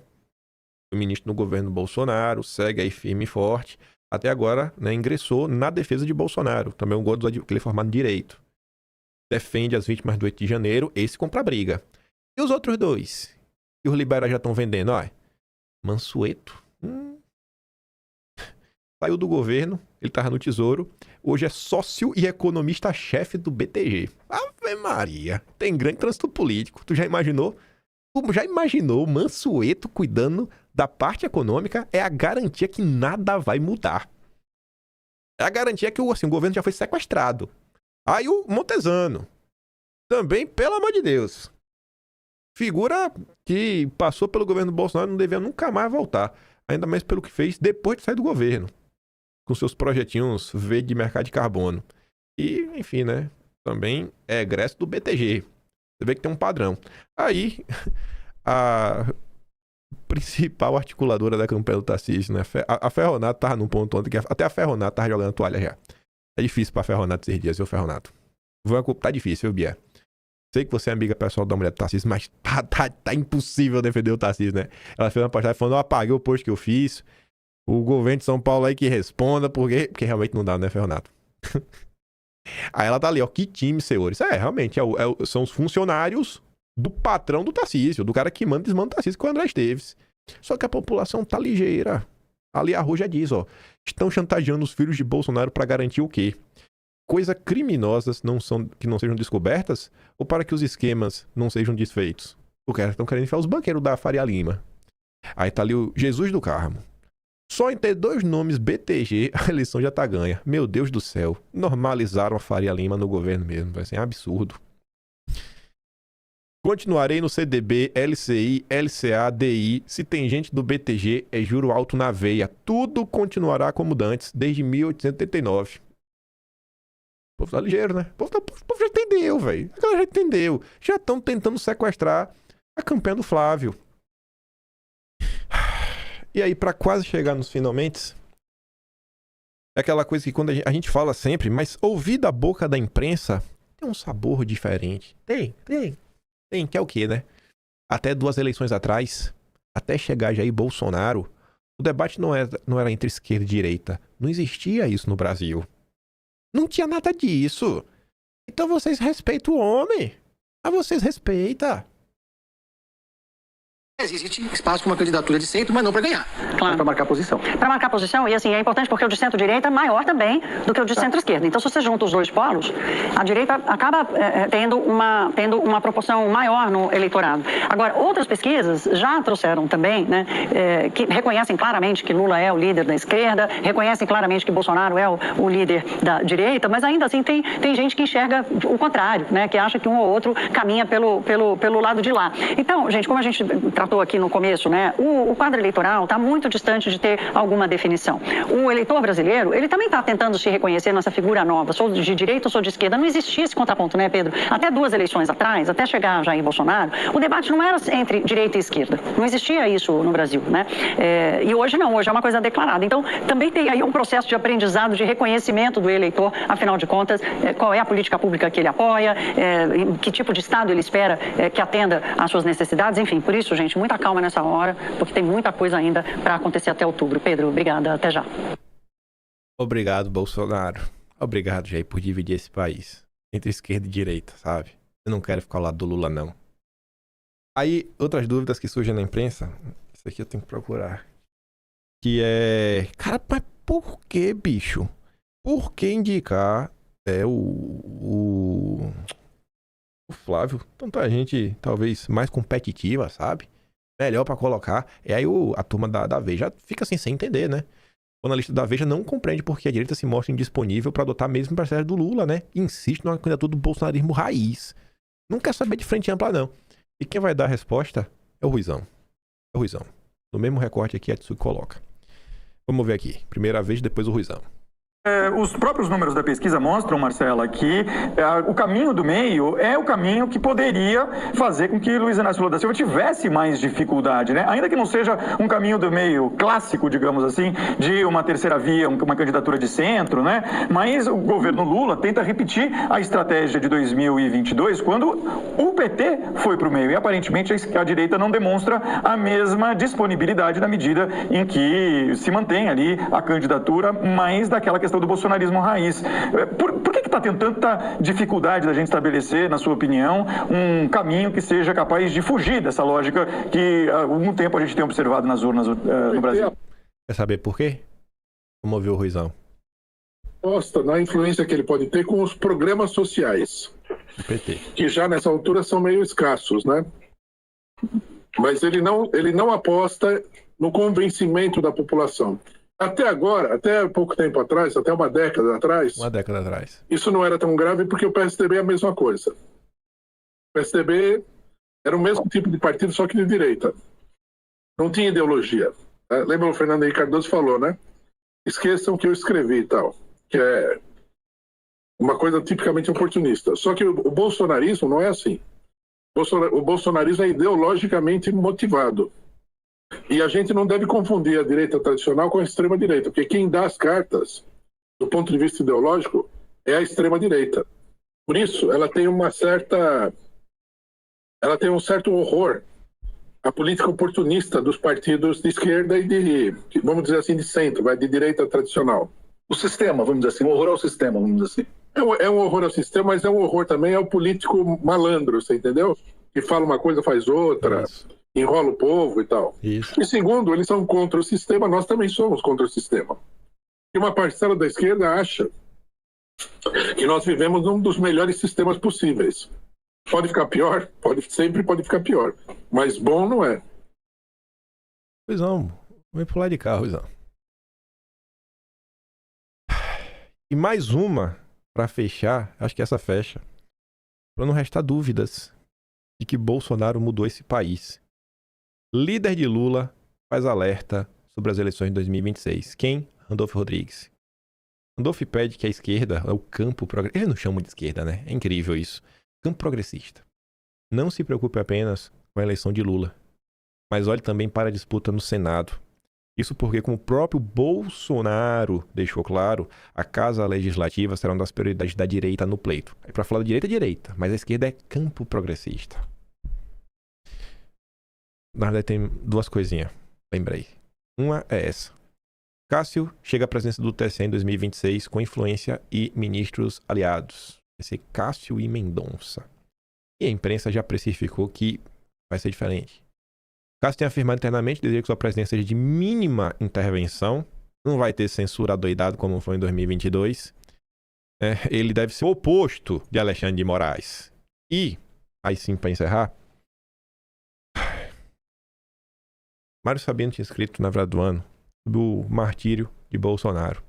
Speaker 5: O ministro no governo Bolsonaro segue aí firme e forte. Até agora, né, ingressou na defesa de Bolsonaro. Também um gordo que ele é formado em Direito. Defende as vítimas do 8 de janeiro. Esse compra briga. E os outros dois? Que os liberais já estão vendendo, ó. Mansueto. Saiu do governo. Ele tava no Tesouro. Hoje é sócio e economista-chefe do BTG. Ave Maria. Tem grande trânsito político. Tu já imaginou? Tu já imaginou o Mansueto cuidando da parte econômica? É a garantia que nada vai mudar. É a garantia que o governo já foi sequestrado. Aí o Montesano. Também, pelo amor de Deus. Figura que passou pelo governo Bolsonaro e não devia nunca mais voltar. Ainda mais pelo que fez depois de sair do governo. Com seus projetinhos verde de mercado de carbono. E, enfim, né? Também é egresso do BTG. Você vê que tem um padrão. Aí, a principal articuladora da campanha do Tarcísio, né? A Ferronato tava num ponto ontem que até a Ferronato tava jogando toalha já. É difícil pra Ferronato esses dias, viu, Ferronato? Tá difícil, viu, Bia? Sei que você é amiga pessoal da mulher do Tarcísio, mas tá impossível defender o Tarcísio, né? Ela fez uma postagem falando, eu apaguei o post que eu fiz. O governo de São Paulo aí que responda, porque realmente não dá, né, Ferronato? Aí ela tá ali, ó, que time, senhores. Realmente, são os funcionários do patrão do Tarcísio, do cara que manda e desmanda o Tarcísio, que é o André Esteves. Só que a população tá ligeira. Ali a Rua já diz, ó, estão chantageando os filhos de Bolsonaro pra garantir o quê? Coisas criminosas que não sejam descobertas ou para que os esquemas não sejam desfeitos? O cara estão querendo enfiar os banqueiros da Faria Lima. Aí tá ali o Jesus do Carmo. Só em ter 2 nomes BTG, a eleição já tá ganha. Meu Deus do céu. Normalizaram a Faria Lima no governo mesmo. Vai ser um absurdo. Continuarei no CDB, LCI, LCA, DI. Se tem gente do BTG, é juro alto na veia. Tudo continuará como dantes, desde 1889. O povo tá ligeiro, né? O povo já entendeu, velho. A galera já entendeu. Já estão tentando sequestrar a campanha do Flávio. E aí, pra quase chegar nos finalmente, é aquela coisa que quando a gente fala sempre, mas ouvir da boca da imprensa tem um sabor diferente. Tem. Que é o quê, né? Até 2 eleições atrás, até chegar Jair Bolsonaro, o debate não era entre esquerda e direita. Não existia isso no Brasil. Não tinha nada disso. Então vocês respeitam o homem. Mas vocês respeitam.
Speaker 8: Existe espaço para uma candidatura de centro, mas não para ganhar.
Speaker 2: Claro.
Speaker 8: Para marcar posição.
Speaker 2: Para marcar posição, e assim, é importante porque o de centro-direita é maior também do que o de centro-esquerda. Então, se você junta os 2 polos, a direita acaba tendo uma proporção maior no eleitorado. Agora, outras pesquisas já trouxeram também, né, que reconhecem claramente que Lula é o líder da esquerda, reconhecem claramente que Bolsonaro é o líder da direita, mas ainda assim tem gente que enxerga o contrário, né, que acha que um ou outro caminha pelo lado de lá. Então, gente, como a gente tratou aqui no começo, né, o quadro eleitoral está muito distante de ter alguma definição. O eleitor brasileiro, ele também está tentando se reconhecer nessa figura nova, sou de direita ou sou de esquerda. Não existia esse contraponto, né, Pedro? Até 2 eleições atrás, até chegar Jair Bolsonaro, o debate não era entre direita e esquerda. Não existia isso no Brasil, né? E hoje não, hoje é uma coisa declarada. Então, também tem aí um processo de aprendizado, de reconhecimento do eleitor, afinal de contas, qual é a política pública que ele apoia, que tipo de Estado ele espera que atenda às suas necessidades, enfim, por isso, gente, muita calma nessa hora, porque tem muita coisa ainda para acontecer até outubro. Pedro, obrigada, até já.
Speaker 5: Obrigado, Bolsonaro. Obrigado, Jair, por dividir esse país entre esquerda e direita, sabe? Eu não quero ficar ao lado do Lula, não. Aí, outras dúvidas que surgem na imprensa, isso aqui eu tenho que procurar, que é... Cara, mas por que, bicho? Por que indicar o Flávio? Tanta gente, talvez, mais competitiva, sabe? Melhor pra colocar. E aí a turma da Veja fica assim, sem entender, né? O analista da Veja não compreende porque a direita se mostra indisponível pra adotar mesmo o processo do Lula, né? Insiste numa candidatura do bolsonarismo raiz. Não quer saber de frente ampla, não. E quem vai dar a resposta é o Ruizão. É o Ruizão. No mesmo recorte aqui, a Tsuki coloca. Vamos ver aqui. Primeira vez, depois o Ruizão.
Speaker 14: Os próprios números da pesquisa mostram, Marcela, que o caminho do meio é o caminho que poderia fazer com que Luiz Inácio Lula da Silva tivesse mais dificuldade, né? Ainda que não seja um caminho do meio clássico, digamos assim, de uma terceira via, uma candidatura de centro, né? Mas o governo Lula tenta repetir a estratégia de 2022, quando o PT foi para o meio. E aparentemente a direita não demonstra a mesma disponibilidade na medida em que se mantém ali a candidatura mais daquela questão do bolsonarismo raiz. Por que está tendo tanta dificuldade da gente estabelecer, na sua opinião, um caminho que seja capaz de fugir dessa lógica que há algum tempo a gente tem observado nas urnas no Brasil?
Speaker 5: Quer saber por quê? Vamos ouvir o Ruizão.
Speaker 15: Aposta na influência que ele pode ter com os programas sociais,
Speaker 5: do PT,
Speaker 15: que já nessa altura são meio escassos, né? Mas ele não aposta no convencimento da população. Até agora, até pouco tempo atrás, até uma década atrás... Isso não era tão grave porque o PSDB é a mesma coisa. O PSDB era o mesmo tipo de partido, só que de direita. Não tinha ideologia. Lembra o Fernando Henrique Cardoso falou, né? Esqueçam que eu escrevi e tal. Que é uma coisa tipicamente oportunista. Só que o bolsonarismo não é assim. O bolsonarismo é ideologicamente motivado. E a gente não deve confundir a direita tradicional com a extrema-direita, porque quem dá as cartas, do ponto de vista ideológico, é a extrema-direita. Por isso, ela tem um certo horror à política oportunista dos partidos de esquerda e de, vamos dizer assim, de centro, de direita tradicional. O sistema, vamos dizer assim, um horror ao sistema, vamos dizer assim. É um horror ao sistema, mas é um horror também ao político malandro, você entendeu? Que fala uma coisa, faz outra... Isso. Enrola o povo e tal. Isso. E segundo, eles são contra o sistema, nós também somos contra o sistema. E uma parcela da esquerda acha que nós vivemos num dos melhores sistemas possíveis. Pode ficar pior? Sempre pode ficar pior. Mas bom não é.
Speaker 5: Ruizão, vamos pular de cá, Ruizão. E mais uma, para fechar, acho que essa fecha, para não restar dúvidas de que Bolsonaro mudou esse país. Líder de Lula faz alerta sobre as eleições de 2026. Quem? Randolfo Rodrigues. Randolfo pede que a esquerda, o campo progressista, ele não chama de esquerda, né? É incrível isso. Campo progressista. Não se preocupe apenas com a eleição de Lula, mas olhe também para a disputa no Senado. Isso porque, como o próprio Bolsonaro deixou claro, a Casa Legislativa será uma das prioridades da direita no pleito. Aí para falar da direita, mas a esquerda é campo progressista. Na verdade tem duas coisinhas, lembrei. Uma é essa. Cássio chega à presidência do TSE em 2026 com influência e ministros aliados. Vai ser Cássio e Mendonça. E a imprensa já precificou que vai ser diferente. Cássio tem afirmado internamente que deseja que sua presidência seja de mínima intervenção. Não vai ter censura adoidado como foi em 2022. Ele deve ser o oposto de Alexandre de Moraes. E, aí sim para encerrar, Mário Sabino tinha escrito na virada do ano do martírio de Bolsonaro.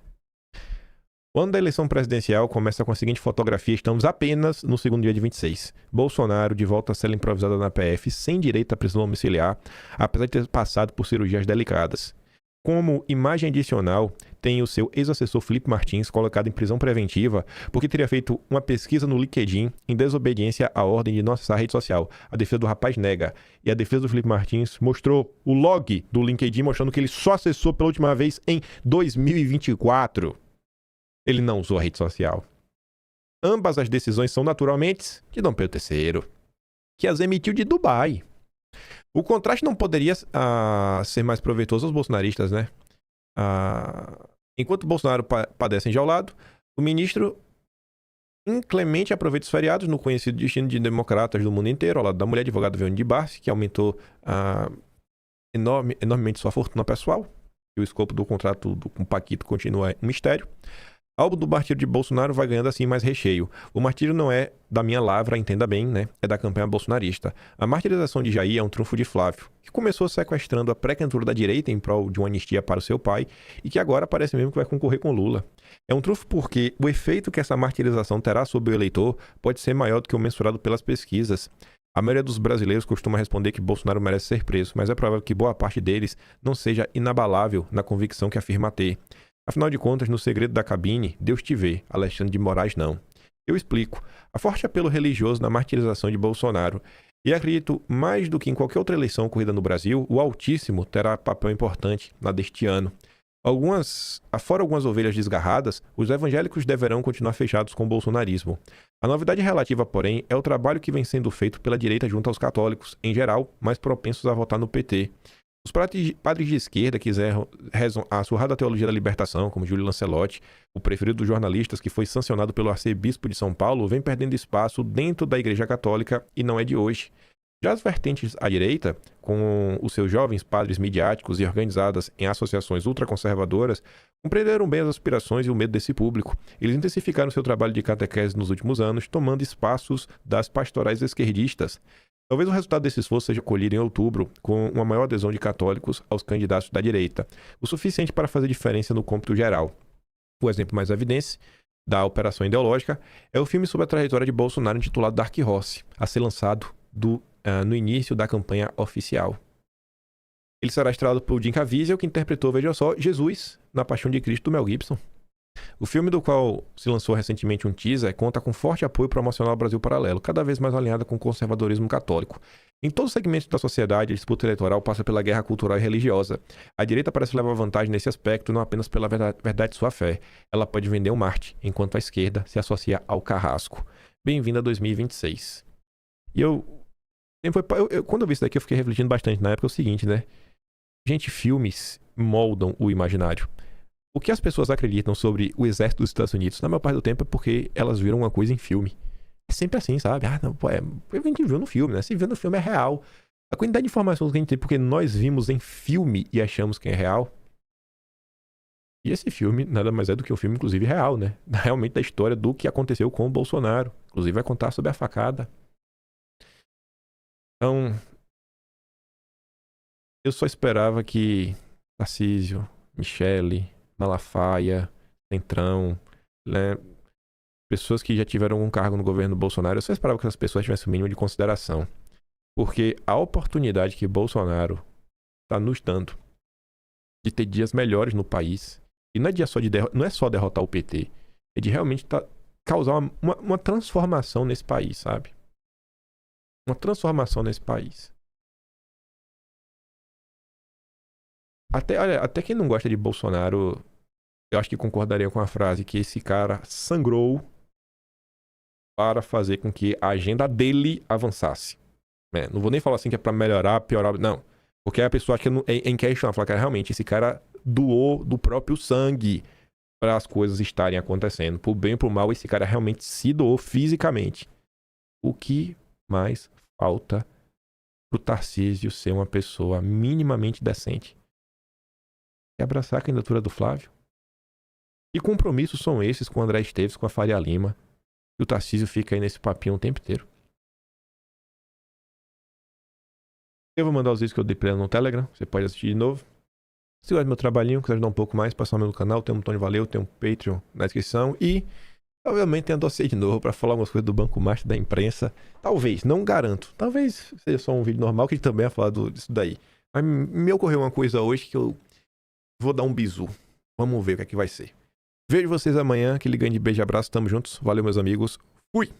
Speaker 5: O ano da eleição presidencial começa com a seguinte fotografia. Estamos apenas no segundo dia de 26. Bolsonaro de volta à cela improvisada na PF, sem direito à prisão domiciliar, apesar de ter passado por cirurgias delicadas. Como imagem adicional, tem o seu ex-assessor Felipe Martins colocado em prisão preventiva porque teria feito uma pesquisa no LinkedIn em desobediência à ordem de nossa rede social. A defesa do rapaz nega. E a defesa do Felipe Martins mostrou o log do LinkedIn mostrando que ele só acessou pela última vez em 2024. Ele não usou a rede social. Ambas as decisões são naturalmente de Dom Pedro III, que as emitiu de Dubai. O contraste não poderia ser mais proveitoso aos bolsonaristas, né? Enquanto Bolsonaro padece enjaulado, o ministro inclemente aproveita os feriados no conhecido destino de democratas do mundo inteiro, ao lado da mulher advogada Veone de Barsi, que aumentou enormemente sua fortuna pessoal, e o escopo do contrato com Paquito continua um mistério. O álbum do martírio de Bolsonaro vai ganhando assim mais recheio. O martírio não é da minha lavra, entenda bem, né? É da campanha bolsonarista. A martirização de Jair é um trunfo de Flávio, que começou sequestrando a pré-candidatura da direita em prol de uma anistia para o seu pai e que agora parece mesmo que vai concorrer com Lula. É um trunfo porque o efeito que essa martirização terá sobre o eleitor pode ser maior do que o mensurado pelas pesquisas. A maioria dos brasileiros costuma responder que Bolsonaro merece ser preso, mas é provável que boa parte deles não seja inabalável na convicção que afirma ter. Afinal de contas, no segredo da cabine, Deus te vê, Alexandre de Moraes não. Eu explico. Há forte apelo religioso na martirização de Bolsonaro. E acredito, mais do que em qualquer outra eleição ocorrida no Brasil, o Altíssimo terá papel importante na deste ano. Fora algumas ovelhas desgarradas, os evangélicos deverão continuar fechados com o bolsonarismo. A novidade relativa, porém, é o trabalho que vem sendo feito pela direita junto aos católicos, em geral, mais propensos a votar no PT. Os padres de esquerda que rezam a surrada teologia da libertação, como Júlio Lancelotti, o preferido dos jornalistas que foi sancionado pelo arcebispo de São Paulo, vem perdendo espaço dentro da Igreja Católica e não é de hoje. Já as vertentes à direita, com os seus jovens padres midiáticos e organizadas em associações ultraconservadoras, compreenderam bem as aspirações e o medo desse público. Eles intensificaram seu trabalho de catequese nos últimos anos, tomando espaços das pastorais esquerdistas. Talvez o resultado desse esforço seja colhido em outubro, com uma maior adesão de católicos aos candidatos da direita, o suficiente para fazer diferença no cômputo geral. O exemplo mais evidente da operação ideológica é o filme sobre a trajetória de Bolsonaro intitulado Dark Horse, a ser lançado no início da campanha oficial. Ele será estrelado por Jim Caviezel, que interpretou, veja só, Jesus na Paixão de Cristo do Mel Gibson. O filme, do qual se lançou recentemente um teaser, conta com forte apoio promocional ao Brasil Paralelo, cada vez mais alinhada com o conservadorismo católico. Em todos os segmentos da sociedade, a disputa eleitoral passa pela guerra cultural e religiosa. A direita parece levar vantagem nesse aspecto, não apenas pela verdade de sua fé. Ela pode vender um Marte, enquanto a esquerda se associa ao carrasco. Bem-vindo a 2026. E quando eu vi isso daqui, eu fiquei refletindo bastante na época, é o seguinte, né? Gente, filmes moldam o imaginário. O que as pessoas acreditam sobre o exército dos Estados Unidos, na maior parte do tempo, é porque elas viram uma coisa em filme. É sempre assim, sabe? A gente viu no filme, né? Se viu no filme é real. A quantidade de informações que a gente tem porque nós vimos em filme e achamos que é real. E esse filme nada mais é do que um filme, inclusive, real, né? Realmente da história do que aconteceu com o Bolsonaro. Inclusive vai contar sobre a facada. Então, eu só esperava que Tarcísio, Michele, Malafaia, Centrão, né, pessoas que já tiveram algum cargo no governo Bolsonaro, eu só esperava que essas pessoas tivessem o mínimo de consideração. Porque a oportunidade que Bolsonaro está nos dando de ter dias melhores no país, e não é só derrotar o PT, é de realmente causar uma transformação nesse país, sabe? Uma transformação nesse país. Até quem não gosta de Bolsonaro, eu acho que concordaria com a frase que esse cara sangrou para fazer com que a agenda dele avançasse. Não vou nem falar assim que é para melhorar, piorar, não. Porque a pessoa que em questão fala que realmente esse cara doou do próprio sangue para as coisas estarem acontecendo. Por bem ou por mal, esse cara realmente se doou fisicamente. O que mais falta pro Tarcísio ser uma pessoa minimamente decente? E abraçar a candidatura do Flávio? Que compromissos são esses com o André Esteves, com a Faria Lima? E o Tarcísio fica aí nesse papinho o tempo inteiro. Eu vou mandar os vídeos que eu dei pra ele no Telegram. Você pode assistir de novo. Se gosta do meu trabalhinho, quiser ajudar um pouco mais, passar no meu canal. Tem um botão de valeu, tem um Patreon na descrição. E, obviamente, tem a dossiê de novo pra falar algumas coisas do Banco Master da imprensa. Talvez, não garanto. Talvez seja só um vídeo normal que a gente também vai falar disso daí. Mas me ocorreu uma coisa hoje que eu vou dar um bizu. Vamos ver o que é que vai ser. Vejo vocês amanhã. Aquele grande beijo e abraço. Tamo juntos. Valeu, meus amigos. Fui!